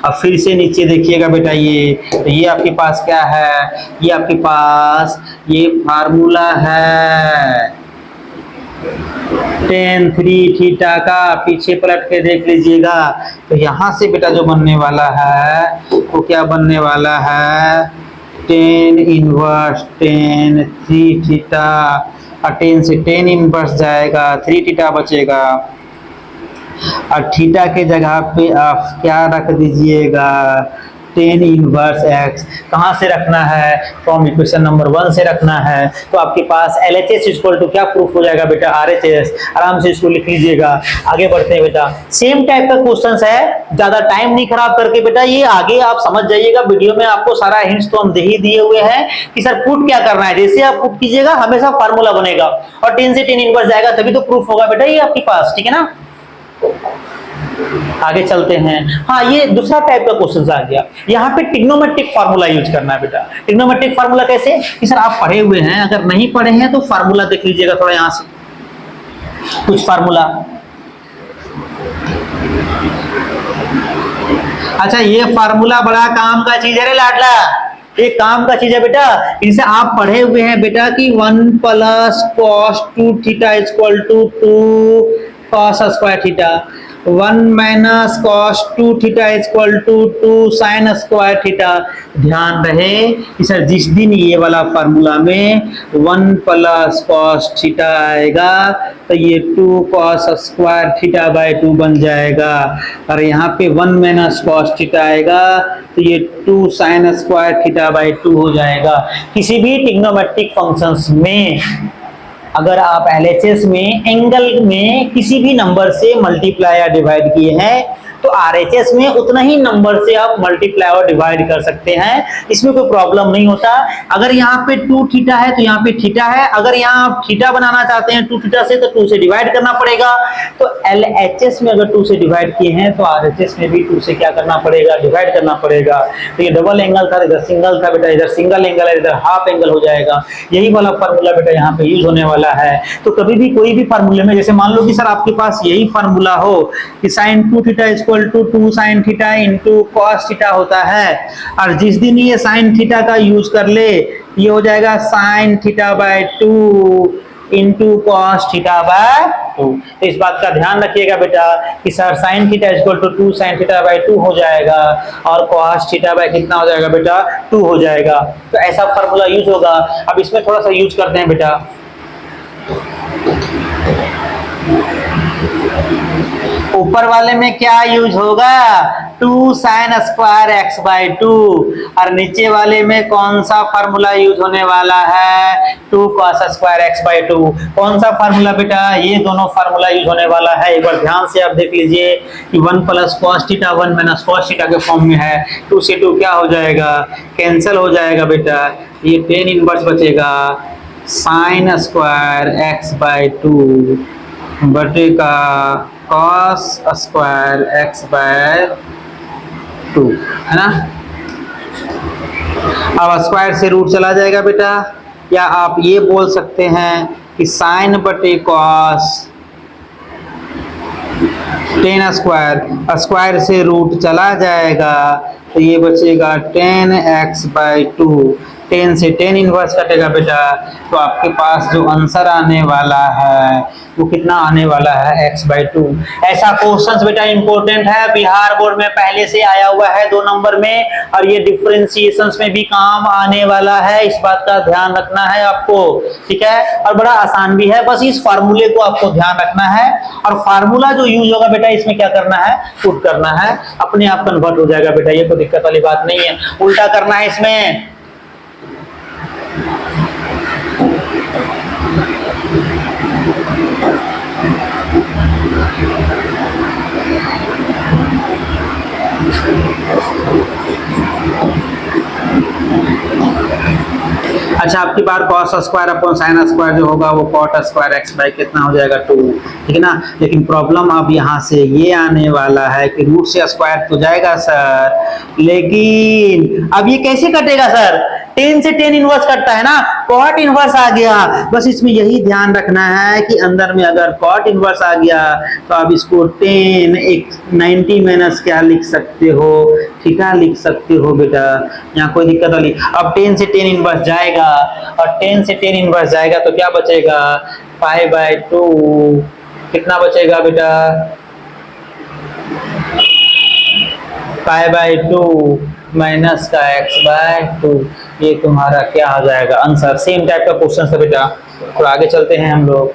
Speaker 1: अब फिर से नीचे देखिएगा बेटा, ये आपके पास क्या है, ये आपके पास ये फार्मूला है tan 3 थीटा का, पीछे पलट के देख लीजिएगा। तो यहाँ से बेटा जो बनने वाला है वो क्या बनने वाला है, tan इनवर्स tan 3 थीटा, और tan से tan इनवर्स जाएगा, 3 थीटा बचेगा, और थीटा के जगह पे आप क्या रख दीजिएगा, टेन इनवर्स एक्स कहाँ से रखना है, फ्रॉम इक्वेशन नंबर 1 से रखना है। तो आपके पास LHS इक्वल टू क्या प्रूफ हो जाएगा बेटा, RHS। आराम से इसको लिख लीजिएगा। आगे बढ़ते हैं बेटा, सेम टाइप का क्वेश्चन है, ज्यादा टाइम नहीं खराब करके बेटा ये आगे आप समझ जाइएगा। वीडियो में आपको सारा हिंट्स तो हम दे ही दिए हुए हैं कि सर पुट क्या करना है। जैसे आप पुट कीजिएगा हमेशा फार्मूला बनेगा और 10 से 10 इनवर्स जाएगा तभी तो प्रूफ होगा बेटा ये आपके पास, ठीक है ना। आगे चलते हैं। हाँ, ये दूसरा टाइप का क्वेश्चन आ गया। यहाँ पे ट्रिग्नोमेट्रिक फार्मूला यूज करना है बेटा। ट्रिग्नोमेट्रिक फार्मूला कैसे कि सर आप पढ़े हुए हैं, अगर नहीं पढ़े हैं तो फार्मूला देख लीजिएगा थोड़ा यहाँ से कुछ फार्मूला। अच्छा, ये फार्मूला बड़ा काम का चीज है रे लाडला, ये काम का चीज है बेटा। इनसे आप पढ़े हुए हैं बेटा कि 1 plus cos 2 theta equal to 2 cos square theta, 1 minus cos 2 theta equal to 2 sin square theta. ध्यान रहे कि सर जिस दिन ये वाला फार्मूला में 1 प्लस cos थीटा आएगा तो ये 2 cos स्क्वायर थीटा बाय 2 बन जाएगा, और यहाँ पे 1 माइनस cos थीटा आएगा तो ये 2 sin स्क्वायर थीटा बाय 2 हो जाएगा। किसी भी ट्रिग्नोमेट्रिक फंक्शंस में अगर आप LHS में एंगल में किसी भी नंबर से मल्टीप्लाई या डिवाइड किए हैं तो RHS में उतना ही नंबर से आप मल्टीप्लाई और डिवाइड कर सकते हैं, इसमें कोई प्रॉब्लम नहीं होता। अगर यहाँ पे 2 थीटा है तो यहाँ पे थीटा है, अगर यहाँ आप थीटा बनाना चाहते हैं 2 थीटा से तो 2 से डिवाइड करना पड़ेगा। तो LHS में अगर 2 से डिवाइड किए हैं तो RHS में भी 2 से क्या करना पड़ेगा, डिवाइड करना पड़ेगा। तो ये डबल एंगल था, इधर सिंगल था बेटा, इधर सिंगल एंगल है, इधर हाफ एंगल हो जाएगा। यही वाला फार्मूला बेटा यहाँ पे यूज होने वाला है। तो कभी भी कोई भी फार्मूले में, जैसे मान लो कि सर आपके पास यही फार्मूला हो कि sin 2 theta equal to 2 sin theta into cos theta होता है, और जिस दिन ये sin थीटा का यूज कर ले ये हो जाएगा sin theta by 2 into cos theta by 2। तो इस बात का ध्यान रखिएगा बेटा कि sir sin theta equal to 2 sin theta by 2 हो जाएगा और cos थीटा बाय कितना हो जाएगा बेटा, 2 हो जाएगा। तो ऐसा फार्मूला यूज होगा। अब इसमें थोड़ा सा यूज करते हैं बेटा। ऊपर वाले में क्या यूज होगा, 2 sin स्क्वायर x बाय 2, और नीचे वाले में कौन सा फार्मूला यूज होने वाला है, 2 cos स्क्वायर x बाय 2। कौन सा फार्मूला बेटा, ये दोनों फार्मूला यूज होने वाला है। एक बार ध्यान से आप देख लीजिए कि 1 plus cos theta 1 minus cos theta के फॉर्म में है। 2 से 2 क्या हो जाएगा, कैंसिल हो जाएगा बेटा। ये tan इनवर्स बचेगा sin स्क्वायर x बाय 2 बटे का cos स्क्वायर x बाय 2, है ना। अब स्क्वायर से रूट चला जाएगा बेटा, या आप ये बोल सकते हैं कि साइन बटे cos 10 स्क्वायर, स्क्वायर से रूट चला जाएगा तो ये बचेगा 10x बाय 2। 10 से 10 इनवर्स कटेगा बेटा, तो आपके पास जो आंसर आने वाला है वो कितना आने वाला है, x बाय 2। ऐसा क्वेश्चंस बेटा इंपॉर्टेंट है, बिहार बोर्ड में पहले से आया हुआ है 2 नंबर में, और ये डिफरेंशिएशंस में भी काम आने वाला है। इस बात का ध्यान रखना है आपको, ठीक है। और बड़ा आसान भी है, बस इस फार्मूले को आपको ध्यान रखना है। और फार्मूला जो यूज होगा बेटा इसमें क्या करना है, पुट करना है, अपने आप कन्वर्ट हो जाएगा बेटा, ये कोई दिक्कत वाली बात नहीं है। उल्टा करना है इसमें। अच्छा, आपकी बार cos square upon sin square जो होगा वो cot स्क्वायर x बाय कितना हो जाएगा, 2, ठीक है ना। लेकिन प्रॉब्लम अब यहाँ से ये आने वाला है कि रूट से स्क्वायर तो जाएगा सर, लेकिन अब ये कैसे कटेगा सर, 10 से 10 इनवर्स कटता है ना, cot इनवर्स आ गया। बस इसमें यही ध्यान रखना है कि अंदर में अगर cot इनवर्स आ गया तो आप इसको 10 90 माइनस क्या लिख सकते हो, थीटा लिख सकते हो बेटा, यहाँ कोई दिक्कत वाली। अब 10 से 10 इनवर्स जाएगा, और 10 से 10 इनवर्स जाएगा तो क्या बचेगा, पाई बाय 2 कितना बचेगा बेटा, पाई बाय 2 माइनस का x बाय 2। ये तुम्हारा क्या आ जाएगा आंसर। सेम टाइप का क्वेश्चन है बेटा। तो आगे चलते हैं हम लोग।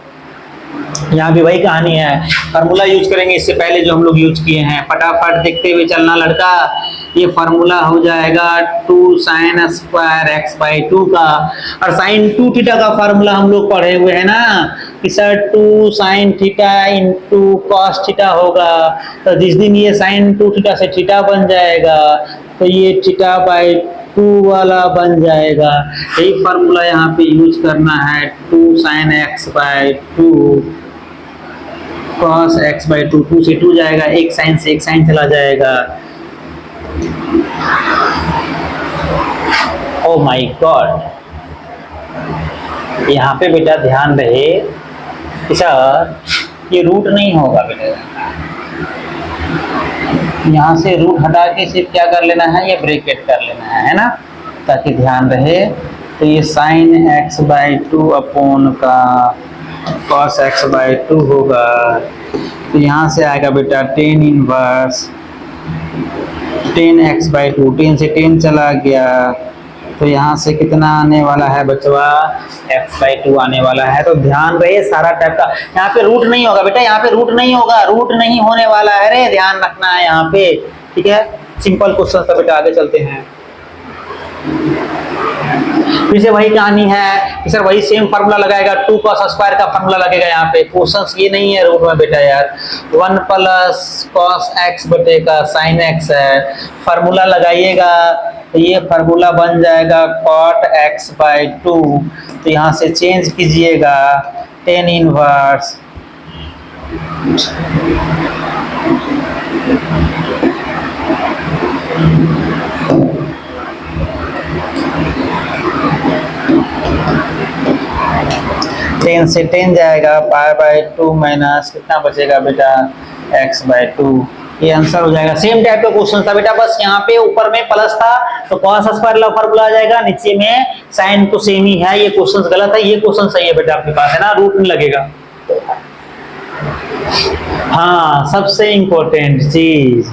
Speaker 1: यहाँ भी वही कहानी है, फार्मूला यूज करेंगे इससे पहले जो हम लोग यूज किए हैं। फटाफट देखते हुए चलना लड़का। ये फार्मूला हो जाएगा 2 साइन स्क्वायर एक्स बाई 2 का। और साइन 2 थीटा का फार्मूला हम लोग पढ़े हुए हैं ना कि sir 2 sine theta into cos theta होगा। तो जिस दिन ये साइन 2 थीटा से थीटा बन जाएगा तो ये थीटा बाई 2 वाला बन जाएगा। यही फार्मूला यहाँ पे यूज करना है 2 sine x by 2 cos x by 2, 2 से 2 जाएगा, एक साइन से एक साइन चला जाएगा। ओ माय गॉड, यहाँ पे बेटा ध्यान रहे कि सर ये रूट नहीं होगा बेटा, यहाँ से रूट हटा के सिर्फ क्या कर लेना है, ये ब्रैकेट कर लेना है ना, ताकि ध्यान रहे। तो ये साइन x बाई 2 अपॉन का cos x बाई 2 होगा। तो यहाँ से आएगा बेटा टेन इनवर्स 10x बाई 2, 10 से 10 चला गया तो यहाँ से कितना आने वाला है बचवा, x बाई 2 आने वाला है। तो ध्यान रहे सारा टाइप का, यहाँ पे रूट नहीं होगा बेटा, यहाँ पे रूट नहीं होगा, रूट नहीं होने वाला है रे, ध्यान रखना है यहाँ पे, ठीक है। सिंपल क्वेश्चन था बेटा, आगे चलते हैं। फिर से वही कहानी है कि सर वही सेम फार्मूला लगाएगा, 2 cos स्क्वायर का फार्मूला लगेगा यहाँ पे। क्वेश्चन ये नहीं है रूट में बेटा यार, 1 प्लस cos x बटे का sin x है, फार्मूला लगाइएगा तो ये फार्मूला बन जाएगा cot x बाई 2। तो यहाँ से चेंज कीजिएगा टेन इनवर्स टेन से 10 जाएगा, पाई बाई 2 माइनस कितना बचेगा बेटा, x बाई 2। ये आंसर हो जाएगा। सेम टाइप का क्वेश्चन था बेटा, बस यहाँ पे ऊपर में प्लस था तो cos स्क्वायर वाला फार्मूला आ जाएगा, नीचे में साइन तो सेम ही है। ये क्वेश्चन गलत है, ये क्वेश्चन सही है बेटा आपके पास है ना, रूट नहीं लगेगा। हाँ, सबसे इंपॉर्टेंट चीज,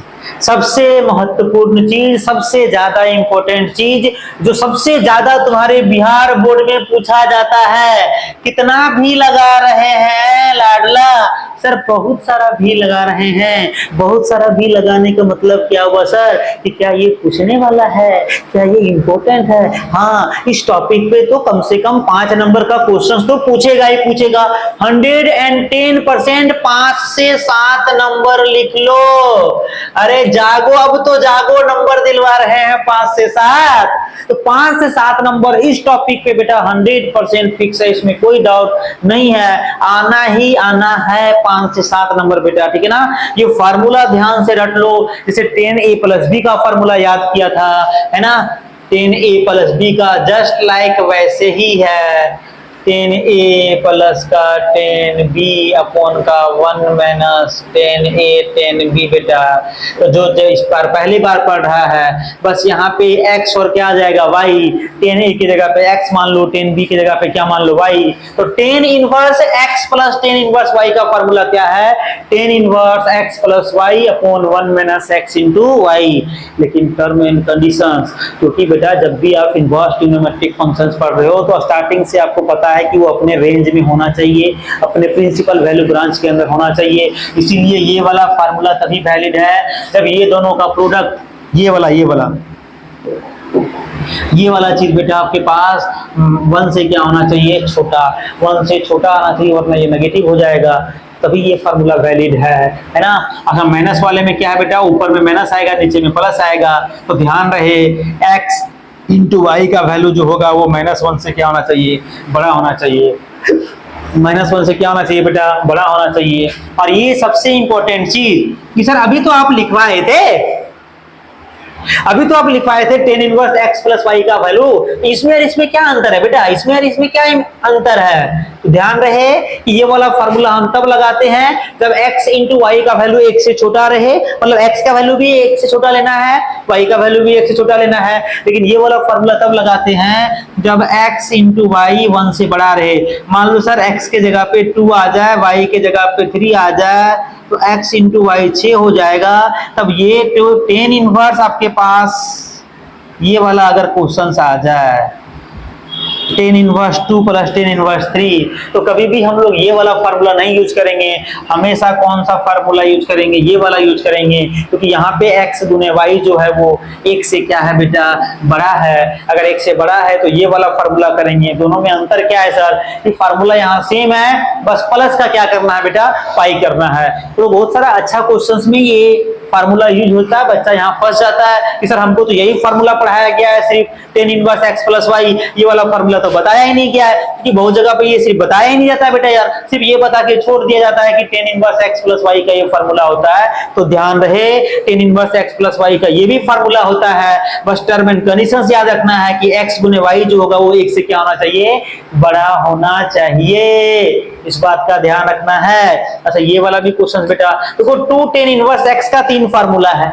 Speaker 1: सबसे महत्वपूर्ण चीज, सबसे ज्यादा इंपॉर्टेंट चीज, जो सबसे ज्यादा तुम्हारे बिहार बोर्ड में पूछा जाता है, कितना भी लगा रहे हैं लाडला, सर बहुत सारा भी लगा रहे हैं। बहुत सारा भी लगाने का मतलब क्या हुआ सर, कि क्या ये पूछने वाला है, क्या ये इंपॉर्टेंट है। हाँ, इस टॉपिक पे तो कम से कम 5 नंबर का क्वेश्चन तो पूछेगा ही पूछेगा। 110% 5 से 7 नंबर लिख लो। अरे जागो, अब तो जागो, नंबर दिलवा रहे हैं 5 से 7, तो 5 से 7 नंबर इस टॉपिक पे बेटा 100% फिक्स है, इसमें कोई डाउट नहीं है, आना ही आना है 5 से 7 नंबर बेटा, ठीक है ना। ये फार्मूला ध्यान से रट लो, जैसे 10a प्लस बी का फार्मूला याद किया था, है ना, 10a प्लस बी का जस्ट लाइक वैसे ही है, 10a प्लस का 10b अपॉन का 1 माइनस 10a 10b बेटा। तो जो इस बार पहली बार पढ़ रहा है, बस यहाँ पे x और क्या आ जाएगा y, 10a की जगह पे x मान लो, 10b की जगह पे क्या मान लो y। तो 10 inverse x plus 10 inverse y का फॉर्मूला क्या है, 10 inverse x plus y upon 1 minus x into y। लेकिन टर्म एंड कंडीशंस, क्योंकि बेटा जब भी आप इनवर्स ट्रिग्नोमेट्रिक फंक्शंस पढ़ रहे हो तो स्टार्टिंग से आपको पता है कि वो अपने रेंज में होना चाहिए, अपने प्रिंसिपल वैल्यू ब्रांच के अंदर होना चाहिए। इसीलिए ये वाला फार्मूला तभी वैलिड है जब ये दोनों का प्रोडक्ट, ये वाला चीज बेटा आपके पास 1 से क्या होना चाहिए, छोटा, 1 से छोटा आना चाहिए, वरना ये नेगेटिव हो जाएगा, तभी ये फार्मूला वैलिड है ना। अच्छा, माइनस वाले में क्या है बेटा, ऊपर में माइनस आएगा, नीचे में प्लस आएगा, तो ध्यान रहे x इंटू वाई का वैल्यू जो होगा वो -1 से क्या होना चाहिए, बड़ा होना चाहिए। -1 से क्या होना चाहिए बेटा, बड़ा होना चाहिए। और ये सबसे इंपॉर्टेंट चीज कि सर अभी तो आप लिखवाए थे, 10 इनवर्स x प्लस वाई का वैल्यू, इसमें और इसमें क्या अंतर है बेटा, इसमें और इसमें क्या अंतर है। तो ध्यान रहे कि ये वाला फार्मूला हम तब लगाते हैं जब x इंटू वाई का वैल्यू 1 से छोटा रहे, मतलब x का वैल्यू भी 1 से छोटा लेना है, y का वैल्यू भी 1 से छोटा लेना है। लेकिन ये वाला फार्मूला तब लगाते हैं जब x इंटू वाई 1 से बड़ा रहे। मान लो सर x के जगह पे 2 आ जाए, y के जगह पे 3 आ जाए, तो x इंटू वाई 6 हो जाएगा। तब ये 10 इनवर्स आपके पास ये वाला अगर क्वेश्चन आ जाए tan inverse 2 plus tan inverse 3। तो कभी भी हम लोग ये वाला फार्मूला नहीं यूज करेंगे, हमेशा कौन सा फार्मूला यूज करेंगे, ये वाला यूज करेंगे, क्योंकि यहाँ पे x गुने y जो है वो एक से क्या है बेटा, बड़ा है। अगर एक से बड़ा है तो ये वाला फार्मूला करेंगे। दोनों में अंतर क्या है सर, कि फार्मूला यहाँ सेम है, बस प्लस का क्या करना है बेटा, पाई करना है। तो बहुत सारा अच्छा क्वेश्चंस में ये फार्मूला यूज होता है, बच्चा यहाँ फंस जाता है कि सर हमको तो यही फार्मूला पढ़ाया गया है, सिर्फ tan inverse x plus y, ये वाला फार्मूला तो बताया ही नहीं गया है। क्योंकि बहुत जगह पे ये सिर्फ बताया ही नहीं जाता है बेटा यार, सिर्फ ये बता के छोड़ दिया जाता है कि tan inverse x plus y का ये फार्मूला होता है। तो ध्यान रहे, tan inverse x plus y का ये भी फार्मूला होता है, बस टर्म एंड कंडीशंस याद रखना है कि x गुने y जो होगा वो एक से क्या होना चाहिए, बड़ा होना चाहिए। इस बात का ध्यान रखना है। अच्छा ये वाला भी क्वेश्चन बेटा देखो, 2 टेन इनवर्स x का 3 फार्मूला है,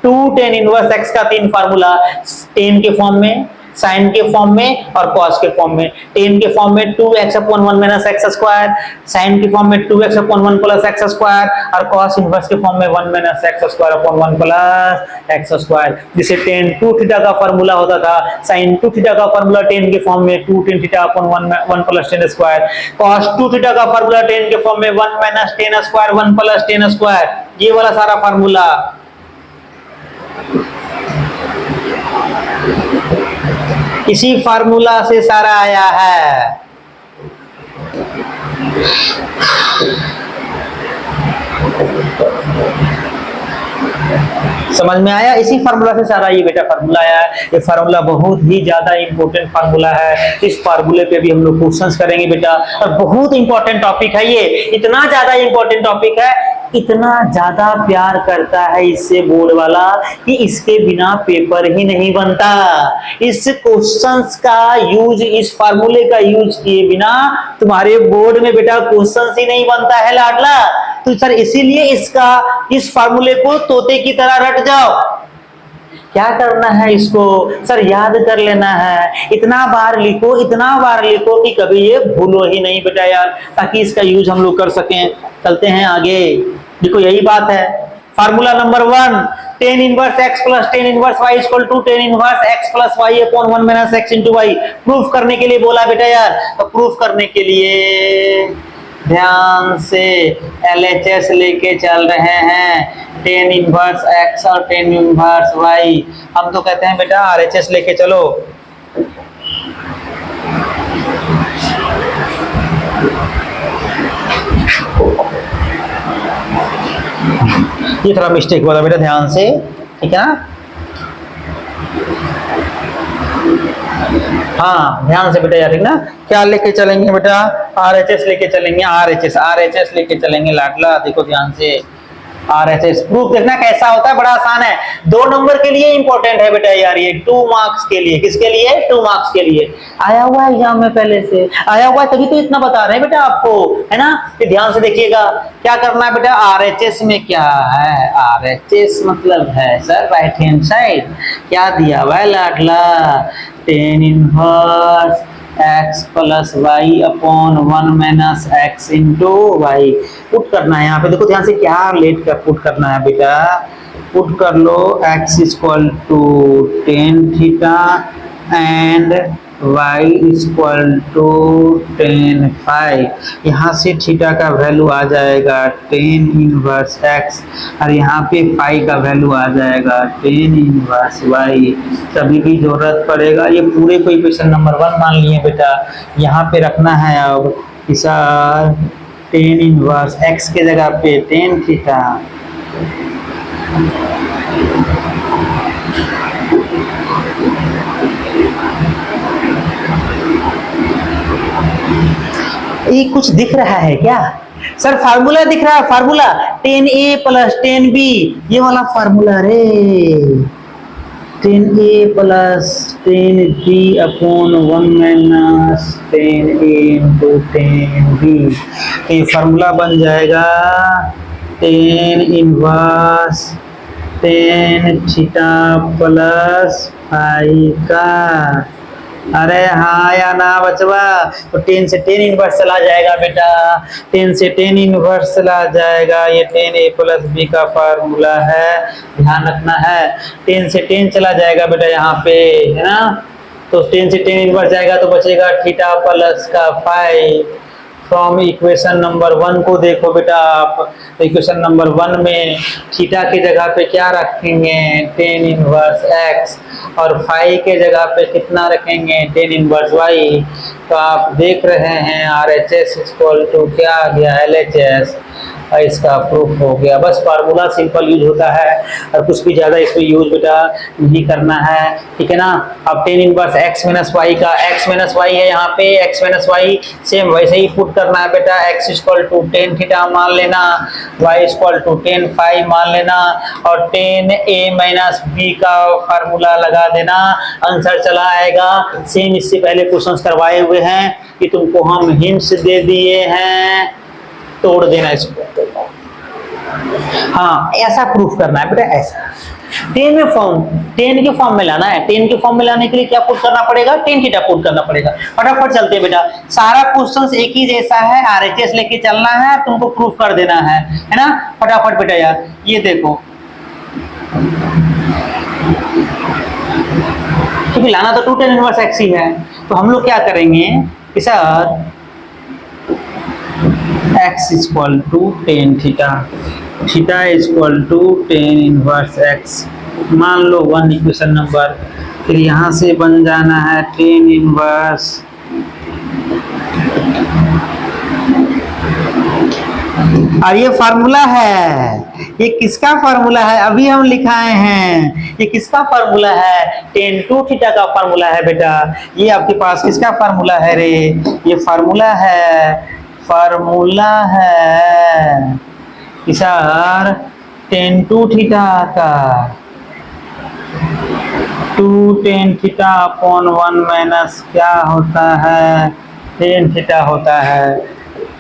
Speaker 1: 2 टेन इनवर्स x का 3 फार्मूला, टेन के फॉर्म में, साइन के फॉर्म में और कॉस के फॉर्म में। टेन के फॉर्म में 2x upon 1 minus x square, sine के फॉर्म में 2x upon 1 plus x square, और कॉस इनवर्स के फॉर्म में 1 minus x square upon 1 plus x square. जिसे टेन 2 थीटा का फार्मूला होता था, साइन 2 थीटा का फार्मूला टेन के फॉर्म में 2 tan theta upon 1 plus tan square, cos 2 theta का फार्मूला टेन के फॉर्म में 1 minus ten square 1 plus tan square. ये वाला सारा फार्मूला इसी फार्मूला से सारा आया है। समझ में आया, इसी फार्मूला से सारा ये बेटा फार्मूला आया है। ये फार्मूला बहुत ही ज्यादा इंपॉर्टेंट फार्मूला है, इस फार्मूले पे भी हम लोग क्वेश्चंस करेंगे बेटा, और बहुत इंपॉर्टेंट टॉपिक है ये, इतना ज्यादा इंपॉर्टेंट टॉपिक है, इतना ज्यादा प्यार करता है इससे बोर्ड वाला कि इसके बिना पेपर ही नहीं बनता। इस क्वेश्चंस का यूज, इस फार्मूले का यूज किए बिना तुम्हारे बोर्ड में बेटा क्वेश्चंस ही नहीं बनता है लाडला। तो सर इसीलिए इस फार्मूले को तोते की तरह रट जाओ। क्या करना है इसको सर, याद कर लेना है, इतना बार लिखो, इतना बार लिखो कि कभी ये भूलो ही नहीं बेटा यार, ताकि इसका यूज हम लोग कर सकें। चलते हैं आगे, देखो यही बात है। Formula number 1, tan inverse x plus tan inverse y equal to tan inverse x plus y upon 1 minus x into y. Proof करने के लिए बोला बेटा यार, तो प्रूफ करने के लिए ध्यान से LHS लेके चल रहे हैं, टेन इनवर्स x और टेन इनवर्स y। हम तो कहते हैं बेटा RHS लेके चलो। ये थोड़ा मिस्टेक हुआ था बेटा, ध्यान से, ठीक है ना। हाँ ध्यान से बेटा यार, ठीक ना। क्या लेके चलेंगे बेटा, RHS लेके चलेंगे, RHS लेके चलेंगे लाडला। देखो ध्यान से, RHS प्रूफ देखना कैसा होता है, बड़ा आसान है। 2 नंबर के लिए इंपॉर्टेंट है बेटा यार ये, 2 मार्क्स के लिए। किसके लिए, 2 मार्क्स के लिए। आया हुआ है एग्जाम में, पहले से आया हुआ है, तभी तो इतना बता रहे हैं बेटा आपको, है ना। तो ध्यान से देखिएगा क्या करना है बेटा। RHS में क्या है, RHS मतलब है सर राइट हैंड साइड। क्या दिया हुआ है लाडला, tan inverse x plus y upon 1 minus x into y. Put करना है यहाँ पे, देखो ध्यान से क्या लेट कर पुट करना है बेटा। पुट कर लो x equal to tan theta and y equal to tan phi. यहाँ से थीटा का वैल्यू आ जाएगा टेन इनवर्स x, और यहाँ पे फाई का वैल्यू आ जाएगा टेन इनवर्स y। कभी भी जरूरत पड़ेगा, ये पूरे को इक्वेशन नंबर 1 मान लिए बेटा। यहाँ पे रखना है अब इधर टेन इनवर्स x के जगह पे टेन थीटा, ये कुछ दिख रहा है क्या सर, फार्मूला दिख रहा है, फार्मूला 10a प्लस 10b, ये वाला फार्मूला रे, 10a plus 10b upon 1 minus 10a into 10b। ये फार्मूला बन जाएगा 10 इनवर्स 10 थीटा प्लस फाई का। अरे हाँ या ना बचवा, तो 10 से 10 इनवर्स चला जाएगा बेटा, 10 से 10 इनवर्स चला जाएगा। ये 10a प्लस b का फार्मूला है, ध्यान रखना है। 10 से 10 चला जाएगा बेटा यहाँ पे, है ना। तो टेन से टेन इनवर्स जाएगा तो बचेगा थीटा प्लस का फाइव। फ्रॉम इक्वेशन नंबर 1 को देखो बेटा आप, तो इक्वेशन नंबर 1 में थीटा की जगह पे क्या रखेंगे, टेन इनवर्स एक्स, और फाई के जगह पे कितना रखेंगे, टेन इनवर्स वाई। तो आप देख रहे हैं R H S equal to क्या आ गया, एल एच एस। इसका प्रूफ हो गया। बस फार्मूला सिंपल यूज होता है और कुछ भी ज़्यादा इसमें यूज बेटा नहीं करना है, ठीक है ना। अब tan inverse x minus y का, एक्स माइनस वाई है यहाँ पे, एक्स माइनस वाई सेम वैसे ही पुट करना है बेटा। X equal to tan theta मान लेना, y equal to tan five मान लेना, और टेन ए माइनस बी का फार्मूला लगा देना, आंसर चला आएगा। सेम इससे पहले क्वेश्चंस करवाए हुए हैं कि तुमको हम हिंट्स दे दिए हैं, तोड़ देना इसको। हाँ ऐसा प्रूफ करना है बेटा, ऐसा टेन के फॉर्म में लाना है। टेन के फॉर्म में लाने के लिए क्या पुट करना पड़ेगा, टेन थीटा पुट करना पड़ेगा। फटाफट चलते हैं बेटा, सारा क्वेश्चन एक ही जैसा है, आरएचएस लेके चलना है, तुमको प्रूफ कर देना है ना। फटाफट बेटा यार ये देखो, क्योंकि लाना तो 2 टेन इनवर्स एक्स ही है, तो हम लोग क्या करेंगे कि sir x equal to tan theta, theta equal to tan inverse x मान लो 1 इक्वेशन नंबर। फिर यहाँ से बन जाना है टेन इनवर्स और ये फार्मूला है, ये किसका फार्मूला है, अभी हम लिखाए हैं। ये किसका फार्मूला है, टेन टू थीटा का फार्मूला है बेटा। ये आपके पास किसका फार्मूला है रे, ये फार्मूला है, फार्मूला है सर टेन टू थीटा का, two tan theta upon 1 minus क्या होता है, टेन थीटा होता है।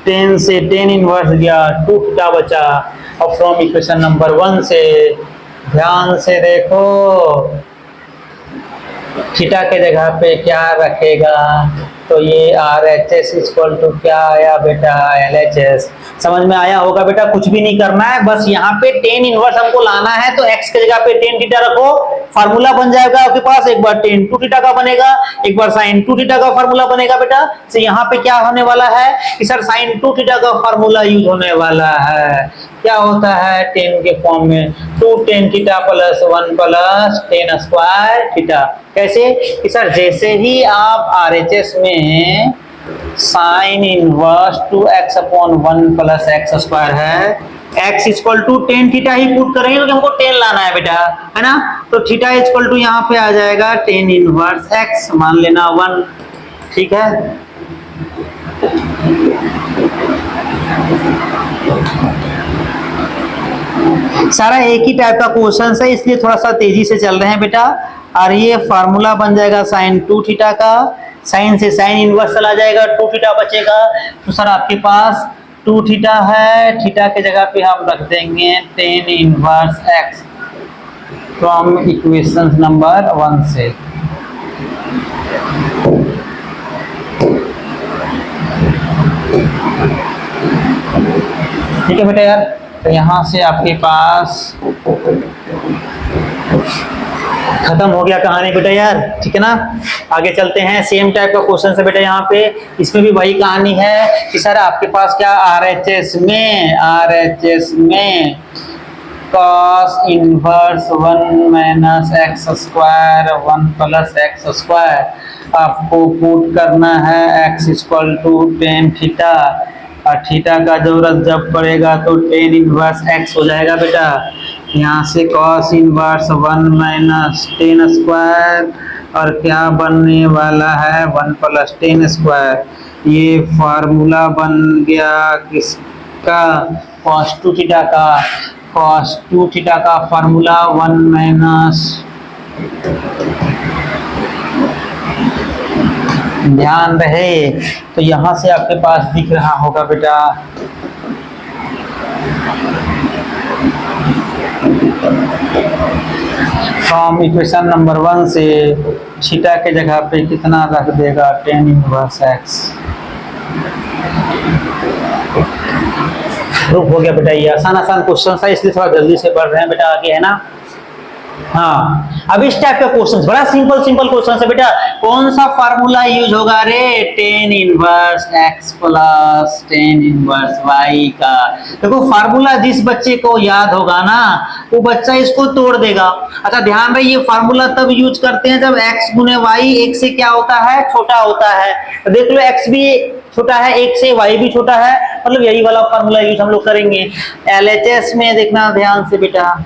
Speaker 1: 10 से 10 इनवर्स गया, 2 थीटा बचा। और फ्रॉम इक्वेशन नंबर 1 से ध्यान से देखो, थीटा के जगह पे क्या रखेगा, तो ये R H S equal to क्या आया बेटा, एल एच एस। समझ में आया होगा बेटा, कुछ भी नहीं करना है, बस यहाँ पे टेन इनवर्स हमको लाना है, तो एक्स के जगह पे टेन थीटा रखो, फार्मूला बन जाएगा आपके पास। एक बार टेन टू थीटा का बनेगा, एक बार साइन टू थीटा का फार्मूला बनेगा बेटा। तो यहाँ पे क्या होने वाला है कि सर साइन टू थीटा का फार्मूला यूज होने वाला है। क्या होता है, टेन के फॉर्म में, two tan theta plus 1 plus tan square theta. कैसे कि सर जैसे ही आप आरएचएस में sine inverse 2x upon 1 plus x square है, x equal to tan theta ही पुट करेंगे क्योंकि हमको टेन लाना है बेटा, है ना। तो थीटा इक्वल टू यहाँ पे आ जाएगा टेन इनवर्स x मान लेना 1, ठीक है। सारा एक ही टाइप का क्वेश्चन है, इसलिए थोड़ा सा तेजी से चल रहे हैं बेटा। और ये फार्मूला बन जाएगा साइन टू थीटा का, साइन से साइन इनवर्स चला जाएगा, टू थीटा बचेगा। तो सर आपके पास टू थीटा है, थीटा के जगह पे हम रख देंगे ten inverse x from equation number 1 से। ठीक है बेटा यार, तो यहाँ से आपके पास खत्म हो गया कहानी बेटा यार, ठीक है ना। आगे चलते हैं, सेम टाइप का क्वेश्चन है बेटा यहाँ पे, इसमें भी वही कहानी है कि सर आपके पास क्या आरएचएस में cos inverse 1 minus x square 1 plus x square आपको पुट करना है, x equal to tan theta, और थीटा का जरूरत जब पड़ेगा तो टेन इनवर्स x हो जाएगा बेटा। यहाँ से cos inverse 1 minus ten square और क्या बनने वाला है 1 प्लस टेन स्क्वायर। ये फार्मूला बन गया किसका, cos टू थीटा का। cos टू थीटा का फार्मूला 1 माइनस, ध्यान रहे तो यहाँ से आपके पास दिख रहा होगा बेटा फ्रॉम इक्वेशन नंबर 1 से थीटा के जगह पे कितना रख देगा, टेन इनवर्स एक्स। प्रूफ हो गया बेटा, ये आसान क्वेश्चन था इसलिए थोड़ा जल्दी से बढ़ रहे हैं बेटा आगे, है ना। हाँ, अब इस टाइप का क्वेश्चन बड़ा सिंपल सिंपल क्वेश्चन है बेटा। कौन सा फार्मूला यूज होगा रे? Tan inverse x plus tan inverse y का। देखो फार्मूला जिस बच्चे को याद होगा ना वो बच्चा इसको तोड़ देगा। अच्छा ध्यान रहे, ये फार्मूला तब यूज करते हैं जब एक्स गुने वाई एक से क्या होता है? छोटा होता है। तो देख लो एक्स भी छोटा है एक से, वाई भी छोटा है, मतलब यही वाला फार्मूला यूज हम लोग करेंगे। एलएचएस में देखना ध्यान से बेटा,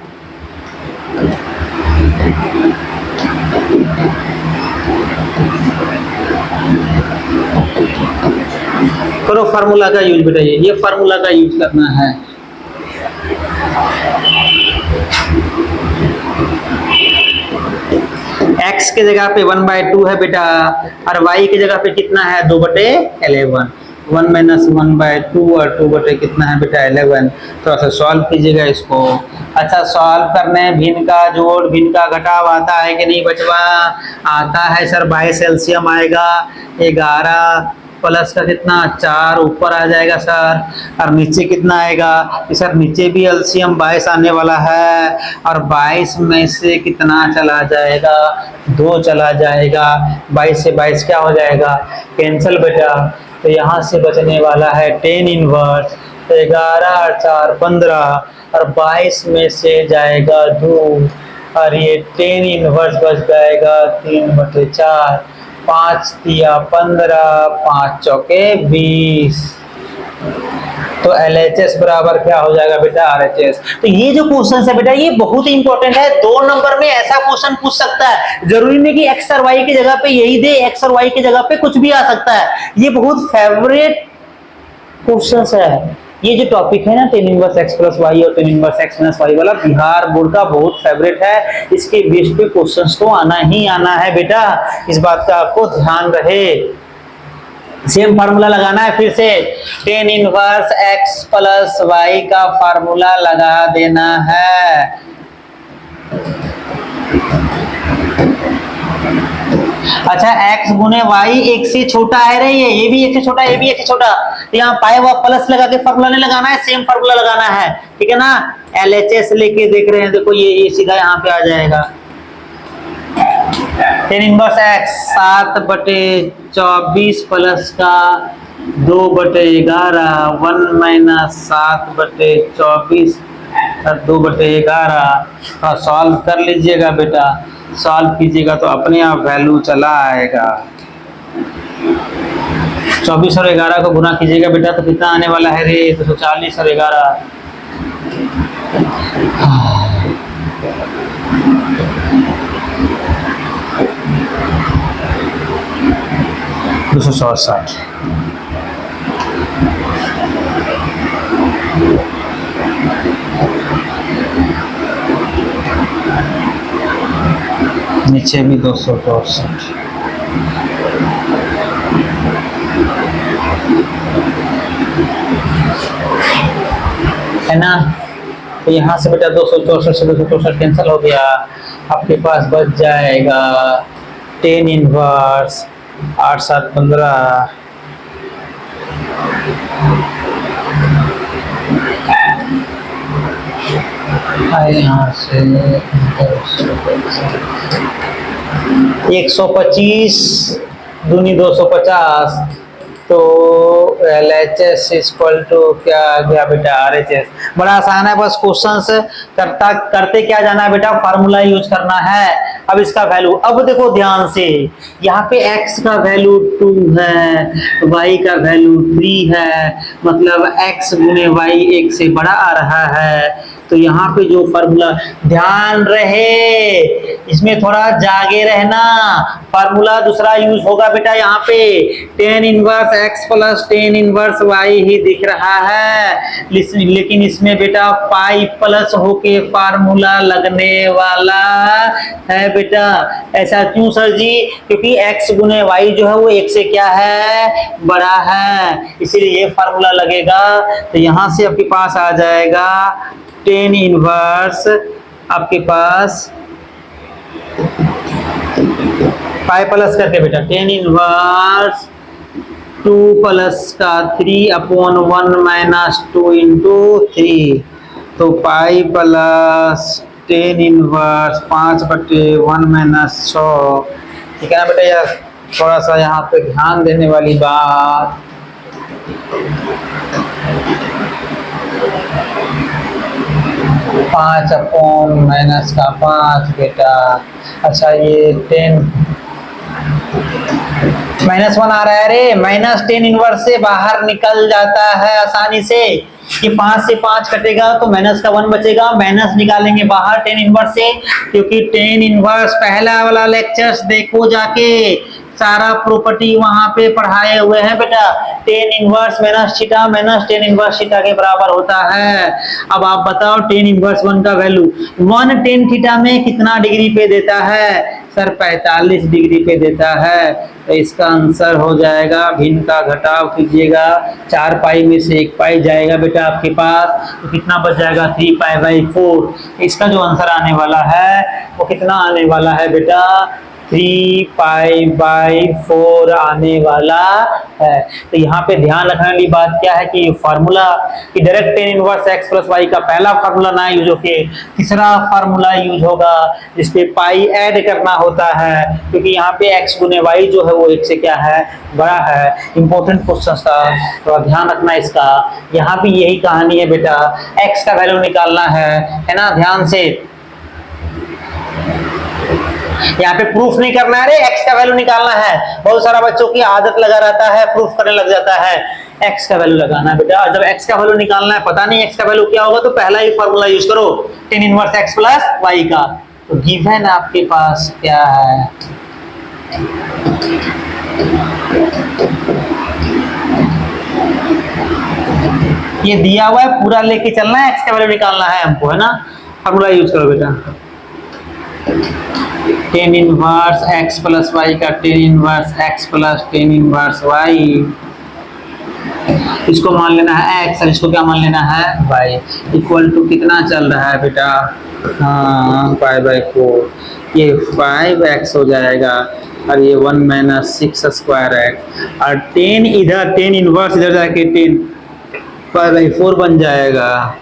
Speaker 1: करो फार्मूला का यूज बेटा, ये फार्मूला का यूज करना है। x के जगह पे 1/2 है बेटा, और y की जगह पे कितना है? 2/11। 1 - 1/2 और 2 कितना है बेटा? 11। थोड़ा सा सॉल्व कीजिएगा इसको। अच्छा सॉल्व करने भिन्न का जोड़ भिन्न का घटाव आता है कि नहीं बचवा? आता है सर। 22 एलसीएम आएगा, 11 प्लस का कितना? 4 ऊपर आ जाएगा सर, और नीचे कितना आएगा? सर नीचे भी एलसीएम 22 आने वाला है, और 22 में से कितना चला जाएगा? 2 चला जाएगा। 22 से 22 क्या हो जाएगा? कैंसिल बेटा। तो यहाँ से बचने वाला है 10 इनवर्स। 11 और 4 15, और 22 में से जाएगा 2, और ये 10 इनवर्स बच जाएगा 3/4। 5 तिया 15, 5 चौके 20। तो LHS बराबर क्या हो जाएगा बेटा? RHS। तो ये जो क्वेश्चन है बेटा ये बहुत इंपॉर्टेंट है। 2 नंबर में ऐसा क्वेश्चन पूछ सकता है, जरूरी नहीं कि एक्स और वाई की जगह पे यही दे, एक्स और वाई की जगह पे कुछ भी आ सकता है। ये बहुत फेवरेट क्वेश्चन है। ये जो टॉपिक है ना tan inverse x plus y और tan inverse x minus y वाला, बिहार बोर्ड का बहुत फेवरेट है। इसके बेस पे क्वेश्चंस तो आना ही आना है बेटा, इस बात का आपको ध्यान रहे। सेम फार्मूला लगाना है फिर से, tan inverse x plus y का फार्मूला लगा देना है। अच्छा x गुने वाई एक से छोटा है रे, ये भी एक से छोटा, ये भी एक से छोटा, तो यहाँ पाए हुआ प्लस लगा के फार्मूला नहीं लगाना है, सेम फार्मूला लगाना है, ठीक है ना। LHS लेके देख रहे हैं, देखो ये सीधा यहाँ पे आ जाएगा। टेन इनवर्स x 7/24 प्लस का 2/11, 1 - 7/24 और 2/11। सॉल्व कर लीजिएगा बेटा, सॉल्व कीजिएगा तो अपने आप वैल्यू चला आएगा। 24 और 11 को गुना कीजिएगा बेटा तो कितना आने वाला है रे? 240 और 11 264। नीचे भी 264 है ना। तो यहाँ से बेटा 264 से 264 कैंसिल हो गया, आपके पास बच जाएगा 10 इनवर्स 8 7 15 यहाँ से 125 दूनी 250, तो LHS इक्वल टू क्या आ गया बेटा? RHS। बड़ा आसान है, बस क्वेश्चंस करते क्या जाना है बेटा, फार्मूला यूज करना है। अब इसका वैल्यू, अब देखो ध्यान से, यहाँ पे x का वैल्यू 2 है, y का वैल्यू 3 है, मतलब x गुने y 1 से बड़ा आ रहा है। तो यहाँ पे जो फार्मूला, ध्यान रहे इसमें थोड़ा जागे रहना, फार्मूला दूसरा यूज होगा बेटा। यहाँ पे 10 inverse x plus 10 inverse y ही दिख रहा है, लेकिन इसमें बेटा पाई प्लस होके फार्मूला लगने वाला है बेटा। ऐसा क्यों सर जी? क्योंकि x गुने y जो है वो 1 से क्या है? बड़ा है, इसीलिए ये फार्मूला लगेगा। तो यहाँ से आपके पास आ जाएगा 10 इनवर्स आपके पास पाई प्लस करके बेटा 10 इनवर्स 2 प्लस का 3/1 - 2 × 3, तो पाई प्लस
Speaker 2: टेन इनवर्स 5/1 - 6। ठीक है ना बेटा यार, थोड़ा सा यहाँ पे ध्यान देने वाली बात, 5/-5 बेटा। अच्छा ये 10 -1 आ रहा है, अरे -10 इनवर्स से बाहर निकल जाता है आसानी से। ये 5 से 5 कटेगा तो माइनस का 1 बचेगा, माइनस निकालेंगे बाहर 10 इनवर्स से, क्योंकि 10 इनवर्स पहला वाला लेक्चर्स देखो जाके, सारा प्रॉपर्टी वहां पे पढ़ाए हुए हैं बेटा। 10 inverse minus theta minus 10 inverse theta के बराबर होता है। अब आप बताओ 10 इनवर्स 1 का वैल्यू 1 10 थीटा में कितना डिग्री पे देता है? सर 45 डिग्री पे देता है। तो इसका आंसर हो जाएगा, भिन्न का घटाव कीजिएगा, 4 पाई में से 1 पाई जाएगा बेटा आपके पास, तो कितना बच जाएगा 3π/4। इसका जो आंसर आने वाला है वो कितना आने वाला है बेटा? 3π/4 आने वाला है। तो यहाँ पे ध्यान रखने वाली बात क्या है कि फार्मूला कि direct tan inverse x plus y का पहला फार्मूला ना यूज होके तीसरा फार्मूला यूज होगा, जिसपे पाई ऐड करना होता है, क्योंकि यहाँ पे x गुने वाई जो है वो 1 से क्या है, बड़ा है। इंपॉर्टेंट क्वेश्चन था, थोड़ा ध्यान रखना इसका। यहाँ भी यही कहानी है बेटा, x का वैल्यू निकालना है ना, ध्यान से। यहाँ पे प्रूफ नहीं करना है, x का वैल्यू निकालना है। बहुत सारा बच्चों की आदत लगा रहता है, प्रूफ करने लग जाता है। x का वैल्यू लगाना है बेटा। जब x का वैल्यू निकालना है, पता नहीं x का वैल्यू क्या होगा, तो पहला ही फॉर्मूला यूज करो, tan inverse x plus y का। तो गिवन आपके पास क्या है, ये दिया हुआ है, पूरा लेके चलना है, x का वैल्यू निकालना है हमको, है ना। फॉर्मूला यूज करो बेटा, tan inverse x plus y का tan inverse x plus tan inverse y, इसको मान लेना है x और इसको क्या मान लेना है y, इक्वल टू कितना चल रहा है बेटा, हाँ π/4। ये 5x हो जाएगा और ये 1 - 6² और tan इधर tan इनवर्स इधर जाके tan π/4 बन जाएगा।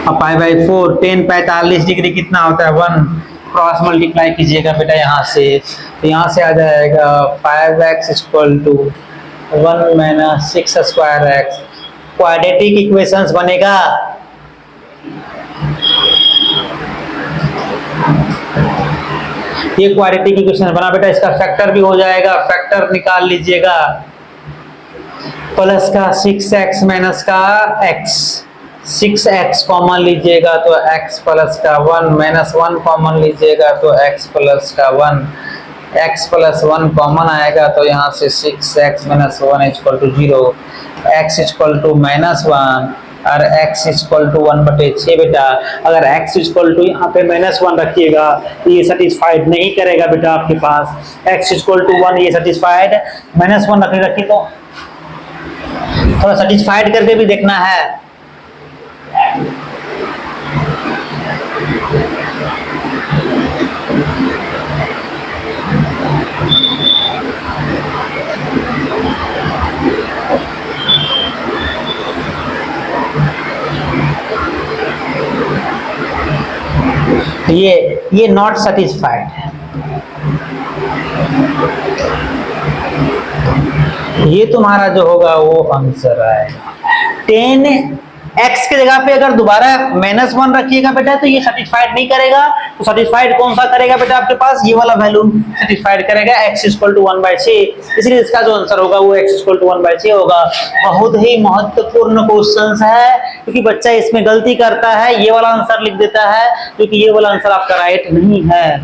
Speaker 2: अब π/4 10 45 डिग्री कितना होता है 1, क्रॉस मल्टीप्लाई कीजिएगा बेटा यहाँ से, तो यहाँ से आ जाएगा 5x equal to 1 - 6²x। Quadratic equations बनेगा। ये क्वाड्रेटिक इक्वेशन बना बेटा, इसका फैक्टर भी हो जाएगा, फैक्टर निकाल लीजिएगा। प्लस का 6x माइनस का x, 6x कॉमन लीजिएगा तो x प्लस का 1 माइनस 1 कॉमन लीजिएगा तो x प्लस का 1, x प्लस 1 कॉमन आएगा तो यहाँ से 6x minus 1 equal to 0, x equal to -1 और x इक्वल टू 1/6 बेटा। अगर x इक्वल टू यहाँ पे -1 रखिएगा तो ये सेटिस्फाइड नहीं करेगा बेटा आपके पास। x इक्वल टू 1 ये सेटिस्फाइड, -1 रखी तो थोड़ा सेटिस्फाइड करके भी देखना है। ये नॉट सेटिस्फाइड है, ये तुम्हारा जो होगा वो आंसर आएगा। 10x की जगह पे अगर दोबारा -1 रखिएगा बेटा तो ये सेटिस्फाइड नहीं करेगा। तो सेटिस्फाइड कौन सा करेगा बेटा आपके पास, ये वाला वैल्यू सेटिस्फाइड करेगा, x इक्वल टू 1/6। इसलिए इसका जो आंसर होगा वो x इक्वल टू 1/6 होगा। बहुत ही महत्वपूर्ण क्वेश्चन है, क्योंकि बच्चा इसमें गलती करता है, ये वाला आंसर लिख देता है, क्योंकि ये वाला आंसर आपका राइट नहीं है।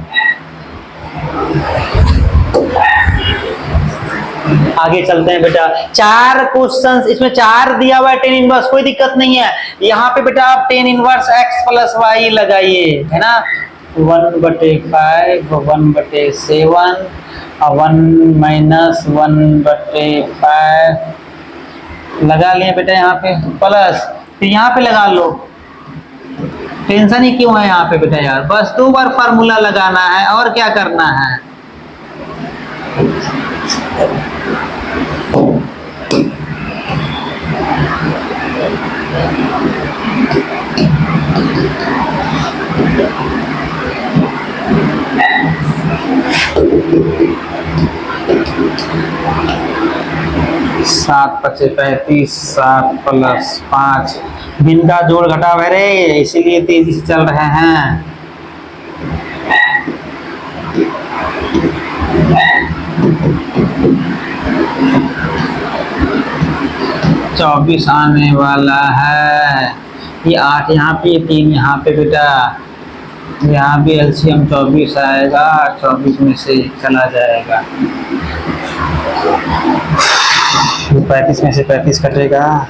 Speaker 2: आगे चलते हैं बेटा, 4 क्वेश्चंस, इसमें 4 दिया हुआ है tan इनवर्स, कोई दिक्कत नहीं है। यहाँ पे बेटा आप tan inverse x plus y लगाइए, है ना, 1/5 1/7 और 1 - 1/5 लगा लिए बेटा यहाँ पे, प्लस फिर यहाँ पे लगा लो। टेंशन ही क्यों है यहाँ पे बेटा यार, बस 2 बार फार्मूला लगाना है और क्या करना है। सात पचे 35, 7 + 5 भिन्न का जोड़ घटाव है रे, इसीलिए तेजी से चल रहे हैं। 24 आने वाला है। ये 8 यहाँ पे, 3 यहाँ पे बेटा, यहाँ भी एलसीएम 24 आएगा, 24 में से चला जाएगा। 35 में से 35 कटेगा,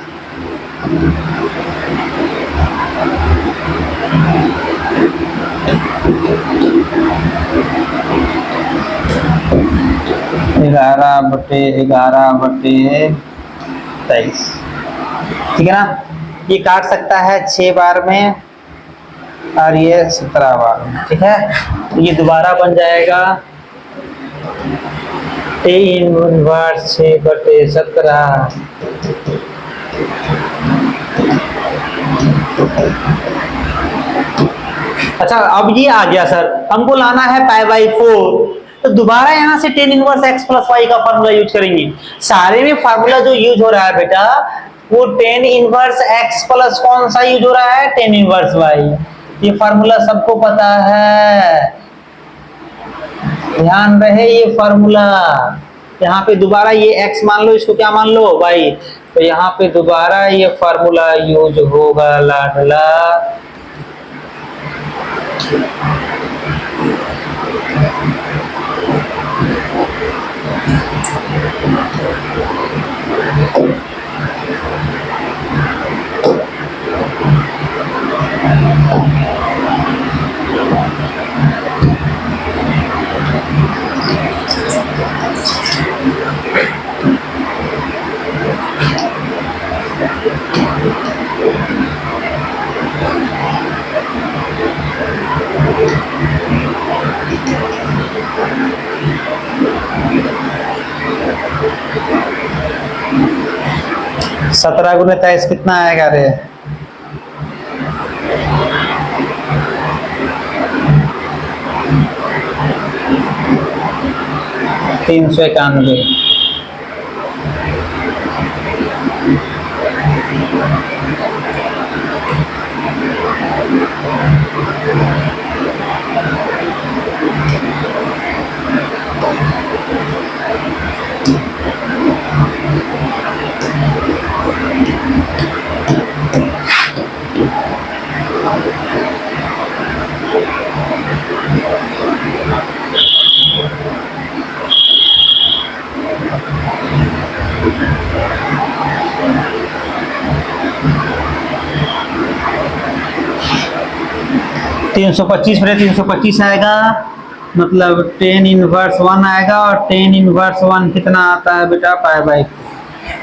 Speaker 2: ग्यारह बटे 23, ठीक है ना। ये काट सकता है 6 बार में और ये 17 बार में, ठीक है। तो ये दोबारा बन जाएगा tan−1 6/17। अच्छा, अब ये आ गया सर, हमको लाना है π/4, तो दोबारा यहाँ से tan−1 x + y का फार्मूला यूज करेंगे। सारे में फार्मूला जो यूज हो रहा है बेटा, वो tan−1 x प्लस कौन सा यूज हो रहा है, tan−1 y। ये फार्मूला सबको पता है, ध्यान रहे ये फार्मूला। यहाँ पे दोबारा ये x मान लो, इसको क्या मान लो, y। तो यहाँ पे दोबारा ये फार्मूला यूज होगा लाडला। सत्रह गुने 23 कितना आएगा रे, 391। तीन सौ 325 आएगा, मतलब tan−1 आएगा। और tan−1 कितना आता है बेटा, π/4।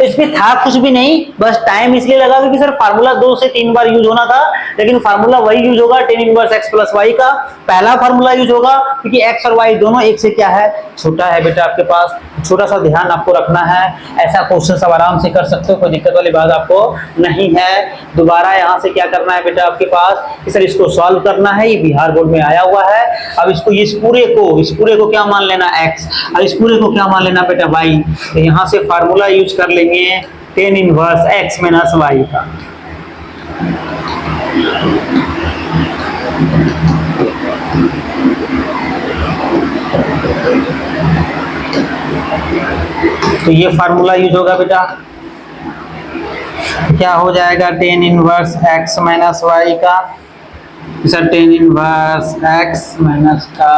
Speaker 2: इसमें था कुछ भी नहीं, बस टाइम इसलिए लगा क्योंकि सर फार्मूला 2 से 3 बार यूज होना था, लेकिन फार्मूला वही यूज होगा tan−1 x + y का। पहला फार्मूला यूज होगा क्योंकि x और y दोनों एक से क्या है, छोटा है बेटा आपके पास। छोटा सा ध्यान आपको रखना है, ऐसा क्वेश्चन सब आराम से कर सकते हो, कोई दिक्कत वाली बात आपको नहीं है। दोबारा यहाँ से क्या करना है बेटा आपके पास कि सर इसको सॉल्व करना है, ये बिहार बोर्ड में आया हुआ है। अब इसको इस पूरे को क्या मान लेना, x, और इस पूरे को क्या मान लेना बेटा, y। तो यहाँ से फार्मूला यूज कर लेंगे tan−1 x - y का। तो ये फार्मूला यूज होगा बेटा, क्या हो जाएगा tan−1 x - y का, सर tan−1 x माइनस का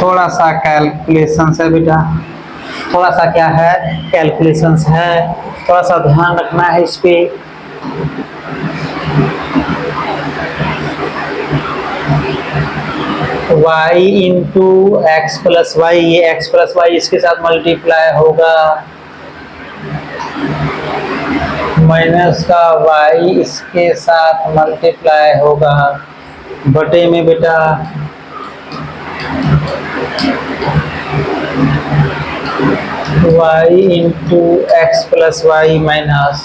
Speaker 2: थोड़ा सा कैलकुलेशन है बेटा, थोड़ा सा क्या है, कैलकुलेशन है, थोड़ा सा ध्यान रखना है इस पे। y into x plus y, ये x प्लस वाई इसके साथ मल्टीप्लाई होगा, माइनस का y इसके साथ मल्टीप्लाई होगा, बटे में बेटा y into x plus y minus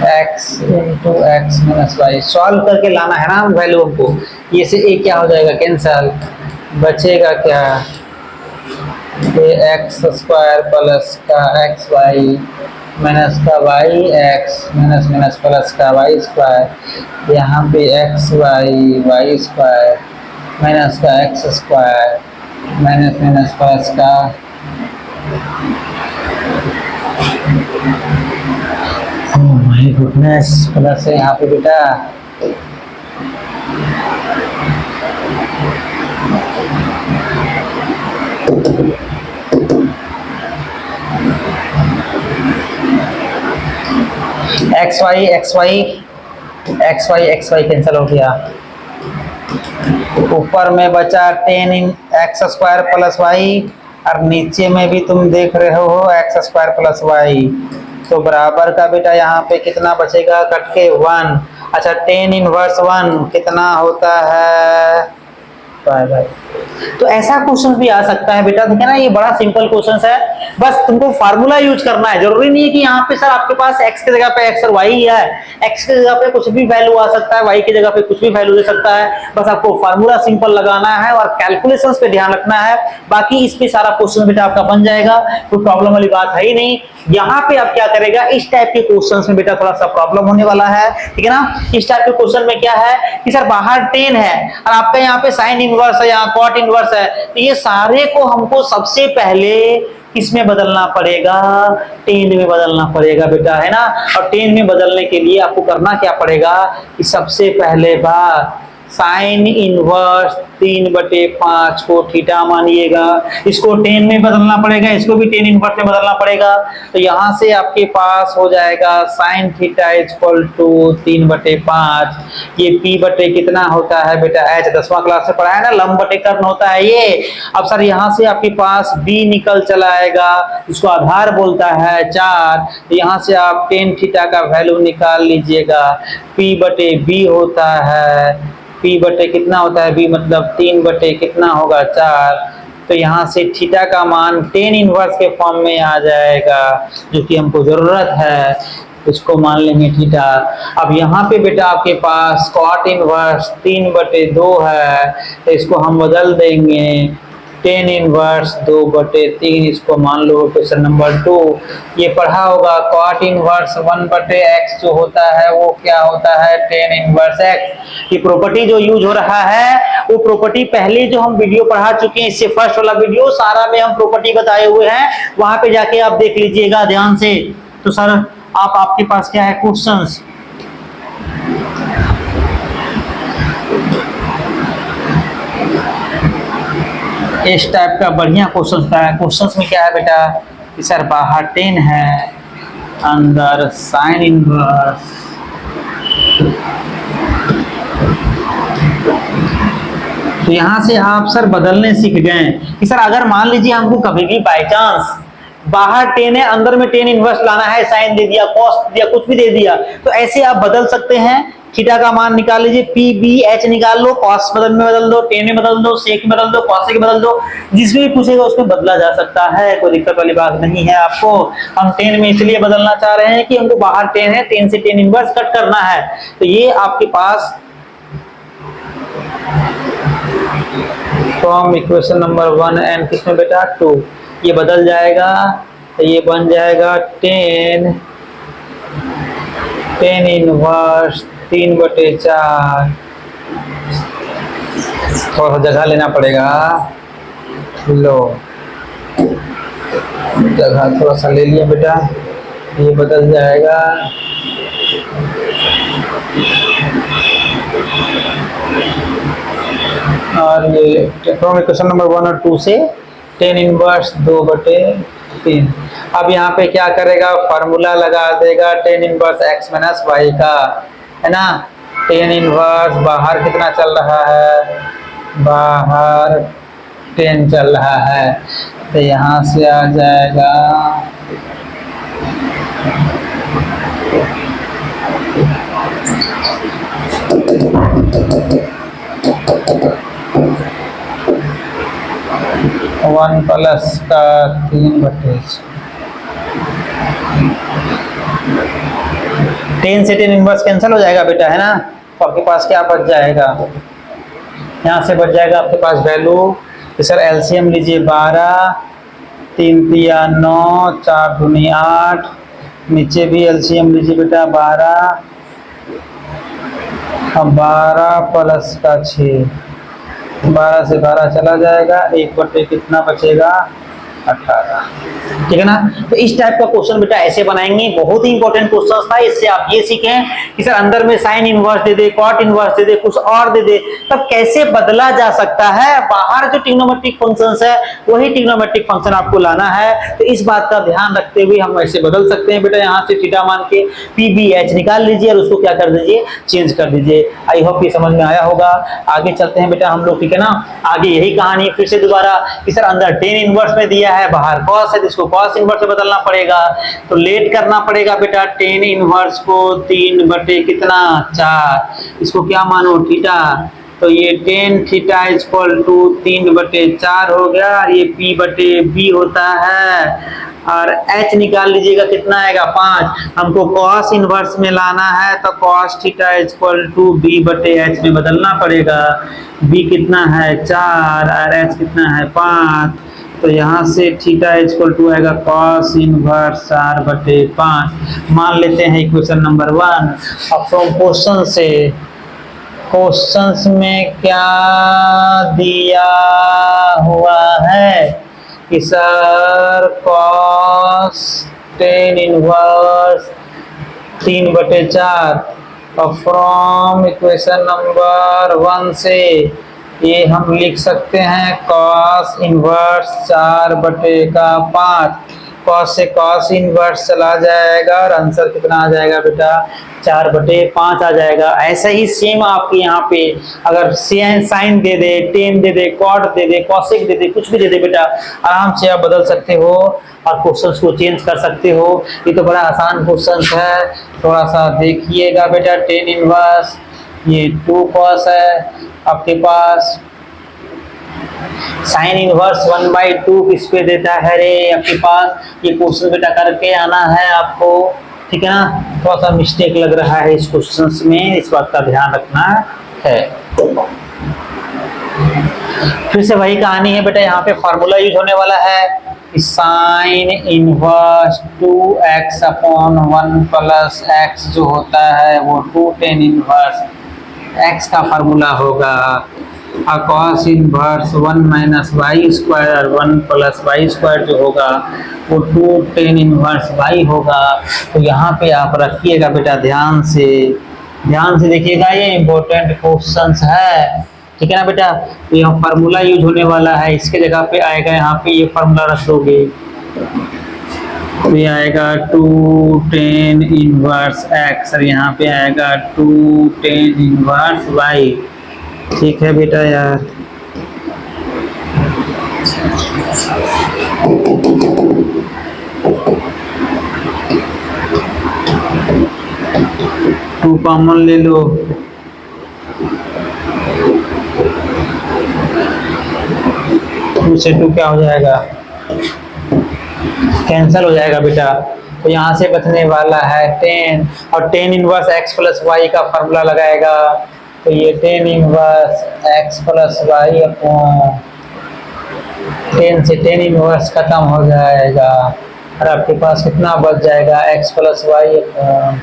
Speaker 2: x into x minus y solve करके लाना है ना वैल्यू हमको। ये से ए क्या हो जाएगा कैंसल, बचेगा क्या, ये एक्स स्क्वायर प्लस का एक्स वाई माइनस का y x minus minus plus का वाई स्क्वायर, यहाँ पे x y y square minus का x square minus minus plus का माय गुडनेस प्लस है यहाँ पे बेटा। X y x y x y x y cancel हो गया, ऊपर में बचा 10 in x square plus y और नीचे में भी तुम देख रहे हो एक्स स्क्वायर प्लस वाई, तो बराबर का बेटा यहाँ पे कितना बचेगा कट के 1। अच्छा 10 इनवर्स 1 कितना होता है, बाय बाय। तो ऐसा क्वेश्चन भी आ सकता है बेटा, ठीक है ना, ये बड़ा सिंपल क्वेश्चन है, बस तुमको फार्मूला यूज करना है। जरूरी नहीं है कि यहाँ पे सर आपके पास x की जगह पे x और y ही है, x की जगह पे कुछ भी वैल्यू आ सकता है, y की जगह पे कुछ भी वैल्यू दे सकता है, बस आपको फार्मूला सिंपल लगाना है और कैलकुलेशंस पे ध्यान रखना है, बाकी इस पे सारा क्वेश्चन बेटा आपका बन जाएगा, कोई प्रॉब्लम वाली बात है ही नहीं। यहाँ पे आप क्या करेगा, इस टाइप के क्वेश्चंस में बेटा थोड़ा सा प्रॉब्लम होने वाला है, ठीक है ना। इस टाइप के क्वेश्चन में क्या है कि सर बाहर 10 है और आपका यहाँ पे साइन इनवर्स है, यहाँ कॉट इनवर्स है, तो ये सारे को हमको सबसे पहले किसमें बदलना पड़ेगा, 10 में बदलना पड़ेगा बेटा, है ना। और 10 में बदलने के लिए आपको करना क्या पड़ेगा कि सबसे पहले बात साइन इनवर्स 3/5 को थीटा मानिएगा, इसको 10 में बदलना पड़ेगा, इसको भी 10 इनवर्स में बदलना पड़ेगा, तो यहां से आपके पास हो जाएगा साइन थीटा इक्वल टू 3/5, ये p बटे कितना होता है बेटा, h 10वां क्लास में पढ़ा है ना, लंब बटे कर्ण होता है ये। अब सर यहां से आपके पास b निकल चला आएगा, इसको आधार बोलता है 4, तो यहां से आप टेन थीटा का वैल्यू निकाल लीजिएगा, p बटे b होता है, p बटे कितना होता है b मतलब 3 बटे कितना होगा 4, तो यहाँ से थीटा का मान 10 इनवर्स के फॉर्म में आ जाएगा, जो कि हमको जरूरत है, इसको मान लेंगे थीटा। अब यहाँ पे बेटा आपके पास कॉट इनवर्स 3/2 है, तो इसको हम बदल देंगे 10 इनवर्स 2/3, इसको मान लो क्वेश्चन नंबर 2। ये पढ़ा होगा कॉट इनवर्स 1/x जो होता है वो क्या होता है 10 इनवर्स x। ये प्रॉपर्टी जो यूज हो रहा है वो प्रॉपर्टी पहले जो हम वीडियो पढ़ा चुके हैं, इससे फर्स्ट वाला वीडियो सारा में हम प्रॉपर्टी बताए हुए हैं, वहां पे जाके आप देख लीजिएगा ध्यान से। तो सर आपके पास क्या है क्वेश्चंस, इस टाइप का बढ़िया क्वेश्चन था। क्वेश्चंस में क्या है बेटा कि सर बाहर 10 है, अंदर साइन इनवर्स, तो यहां से आप सर बदलने सीख गए कि सर अगर मान लीजिए हमको कभी भी बाय चांस बाहर 10 है अंदर में 10 इनवर्स लाना है, साइन दे दिया, कॉस दे दिया, कुछ भी दे दिया, तो ऐसे आप बदल सकते हैं। थीटा का मान निकाल लीजिए, पी बी एच निकाल लो, कॉस में बदल दो, 10 में बदल दो, सेक में बदल दो, कॉस में बदल दो, जिसमें भी पूछेगा उसमें बदला जा सकता है, कोई दिक्कत वाली बात नहीं है आपको। हम 10 में इसलिए बदलना चाह रहे हैं कि हमको बाहर 10 है, 10 से 10 इनवर्स कट करना है, तो ये आपके पास फ्रॉम इक्वेशन नंबर 1 एंड किसमें बेटा 2 ये बदल जाएगा, तो ये बन जाएगा 10 इनवर्स 3/4, थोड़ा सा जगह लेना पड़ेगा, लो जगह थोड़ा सा ले लिया बेटा, ये बदल जाएगा और ये फ्रॉम इक्वेशन नंबर 1 और 2 से 10 इनवर्स 2/3। अब यहाँ पे क्या करेगा, फार्मूला लगा देगा 10 इनवर्स x माइनस वाई का, है ना। 10 इनवर्स बाहर कितना चल रहा है, बाहर 10 चल रहा है, तो यहाँ से आ जाएगा 1 प्लस का 3/6, 10 से 10 इनवर्स कैंसिल हो जाएगा बेटा, है ना। तो आपके पास क्या बच जाएगा, यहाँ से बच जाएगा आपके पास वैल्यू। तो सर एलसीएम लीजिए 12, 3 तिया 9, 4 दूनी 8, नीचे भी एलसीएम लीजिए बेटा 12, अब 12 प्लस का 6, 12 से 12 चला जाएगा, 1/, कितना बचेगा 18, ठीक है ना। तो इस टाइप का क्वेश्चन बेटा ऐसे बनाएंगे, बहुत ही इंपॉर्टेंट क्वेश्चन था। इससे आप ये सीखें कि सर अंदर में साइन इनवर्स दे दे, कॉट इनवर्स दे दे, कुछ और दे दे, तब कैसे बदला जा सकता है। बाहर जो ट्रिग्नोमेट्रिक फंक्शंस है वही ट्रिग्नोमेट्रिक फंक्शन आपको लाना है। तो इस बात का ध्यान रखते हुए हम ऐसे बदल सकते हैं बेटा, यहाँ से थीटा मान के पीबीएच निकाल लीजिए और उसको क्या कर दीजिए, चेंज कर दीजिए। आई होप ये समझ में आया होगा। आगे चलते हैं बेटा हम लोग, ठीक है ना। आगे यही कहानी फिर से दोबारा कि सर अंदर टेन इनवर्स में दिया है, बाहर कॉस है, इसको कॉस इनवर्स से बदलना पड़ेगा। तो लेट करना पड़ेगा बेटा टेन इनवर्स को 3 कितना 4, इसको क्या मानो थीटा। तो ये टेन थीटा इक्वल टू 3/4 हो गया, और ये P/B होता है। और h निकाल लीजिएगा, कितना आएगा 5। हमको cos इनवर्स में लाना है तो cos theta equal to B/h में बदलना पड़ेगा। b कितना है 4 और h कितना है 5। तो यहाँ से थीटा इक्वल टू आएगा cos इनवर्स 4/5। मान लेते हैं इक्वेशन नंबर 1। अब फ्रॉम क्वेश्चन से, क्वेश्चंस में क्या दिया हुआ है कि सर cos 10 इनवर्स 3/4। और फ्रॉम इक्वेशन नंबर 1 से ये हम लिख सकते हैं cos इनवर्स 4/5। cos से cos इनवर्स चला जाएगा और आंसर कितना आ जाएगा बेटा 4/5 आ जाएगा। ऐसा ही सेम आपके यहाँ पे अगर साइन दे दे, टेन दे दे, कॉट दे दे, कॉसेक दे दे, कुछ भी दे दे बेटा, आराम से आप बदल सकते हो और क्वेश्चंस को चेंज कर सकते हो। ये तो बड़ा आसान क्वेश्चन है, थोड़ा सा देखिएगा बेटा। टेन इनवर्स ये 2 cos है आपके पास, साइन इनवर्स 1/2 किस पे देता है रे आपके पास। ये क्वेश्चन बेटा करके आना है आपको, ठीक है ना। थोड़ा सा मिस्टेक लग रहा है इस क्वेश्चंस में, इस बात का ध्यान रखना है। फिर से वही कहानी है बेटा, यहाँ पे फॉर्मूला यूज होने वाला है। Sine inverse 2x upon 1 plus x जो होता है वो 2 tan इनवर्स x का फॉर्मूला होगा। cos inverse 1 minus y square और 1 प्लस वाई स्क्वायर जो होगा वो 2 tan इनवर्स y होगा। तो यहाँ पे आप रखिएगा बेटा, ध्यान से देखिएगा, ये इंपॉर्टेंट क्वेश्चंस है, ठीक है ना बेटा। तो यहाँ फार्मूला यूज होने वाला है, इसके जगह पे आएगा यहाँ पे ये फार्मूला रख दोगे तो ये आएगा 2 tan इनवर्स x और यहाँ पे आएगा 2 tan इनवर्स y। ठीक है बेटा यार, टू कॉमन ले लो, टू से टू क्या हो जाएगा, कैंसल हो जाएगा बेटा। तो यहाँ से बचने वाला है 10 और 10 इनवर्स x प्लस वाई का फॉर्मूला लगाएगा। तो ये 10 inverse x plus y upon 10 से 10 इनवर्स खत्म हो जाएगा और आपके पास कितना बच जाएगा x प्लस वाई अपॉन।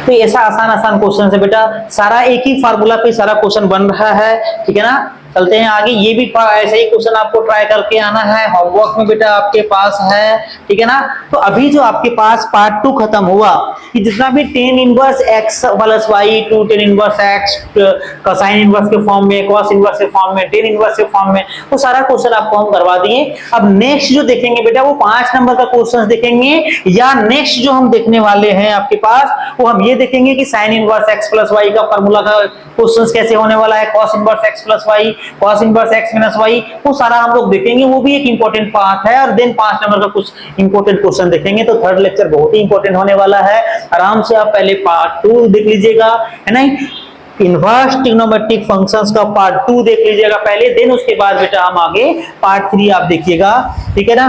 Speaker 2: तो ऐसा आसान क्वेश्चन है बेटा, सारा एक ही फार्मूला पे सारा क्वेश्चन बन रहा है, ठीक है ना। चलते हैं आगे, ये भी ऐसे ही क्वेश्चन आपको ट्राई करके आना है, होमवर्क में बेटा आपके पास है, ठीक है ना। तो अभी जो आपके पास पार्ट 2 खत्म हुआ कि जितना भी 10 inverse x plus y 2 tan inverse x cosine inverse के फॉर्म में, cos इनवर्स के फॉर्म में, tan इनवर्स के फॉर्म में, वो सारा क्वेश्चन आपको हम करवा दिए। अब नेक्स्ट जो देखेंगे बेटा वो 5 नंबर का क्वेश्चन देखेंगे, या नेक्स्ट जो हम देखने वाले हैं आपके पास वो हम ये देखेंगे कि sine inverse x plus y का फॉर्मूला का क्वेश्चन कैसे होने वाला है, cos inverse x plus y, cos inverse x minus y, वो सारा हम लोग देखेंगे, वो भी एक इंपॉर्टेंट पार्ट है। और देन 5 नंबर का कुछ इंपॉर्टेंट क्वेश्चन देखेंगे। तो थर्ड लेक्चर बहुत ही इंपॉर्टेंट होने वाला है, आराम से आप पहले पार्ट 2 देख लीजिएगा, है ना। इनवर्स ट्रिग्नोमेट्रिक फंक्शंस का पार्ट 2 देख लीजिएगा पहले, देन उसके बाद बेटा हम आगे पार्ट 3 आप देखिएगा, ठीक है ना।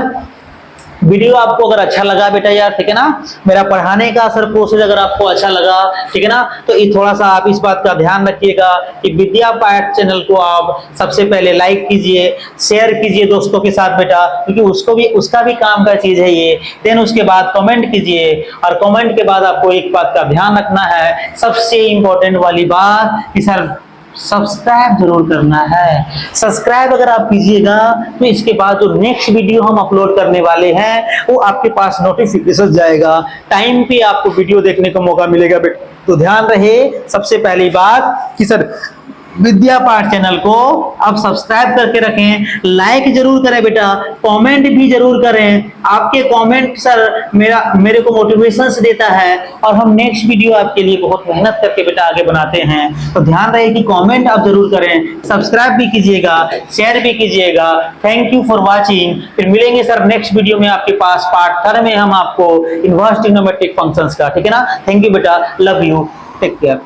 Speaker 1: वीडियो आपको अगर अच्छा लगा बेटा यार, ठीक है ना, मेरा पढ़ाने का सर प्रोसेस अगर आपको अच्छा लगा, ठीक है ना, तो ये थोड़ा सा आप इस बात का ध्यान रखिएगा कि विद्या पाठ चैनल को आप सबसे पहले लाइक कीजिए, शेयर कीजिए दोस्तों के साथ बेटा, क्योंकि उसको भी, उसका भी काम का चीज है ये। देन उसके बाद कमेंट कीजिए, और कमेंट के बाद आपको एक बात का ध्यान रखना है, सबसे इंपॉर्टेंट वाली बात कि सर सब्सक्राइब जरूर करना है। सब्सक्राइब अगर आप कीजिएगा तो इसके बाद जो नेक्स्ट वीडियो हम अपलोड करने वाले हैं वो आपके पास नोटिफिकेशन जाएगा, टाइम पे आपको वीडियो देखने का मौका मिलेगा बेटा। तो ध्यान रहे सबसे पहली बात कि सर विद्या पाठ चैनल को आप सब्सक्राइब करके रखें, लाइक जरूर करें बेटा, कमेंट भी जरूर करें। आपके कमेंट सर मेरे को मोटिवेशन देता है, और हम नेक्स्ट वीडियो आपके लिए बहुत मेहनत करके बेटा आगे बनाते हैं। तो ध्यान रहे कि कमेंट आप जरूर करें, सब्सक्राइब भी कीजिएगा, शेयर भी कीजिएगा। Thank you for watching. फिर मिलेंगे सर नेक्स्ट वीडियो में आपके पास पार्ट 3 में हम आपको इनवर्स ट्रिग्नोमेट्रिक फंक्शंस का, ठीक है ना। थैंक यू बेटा, लव यू, टेक केयर।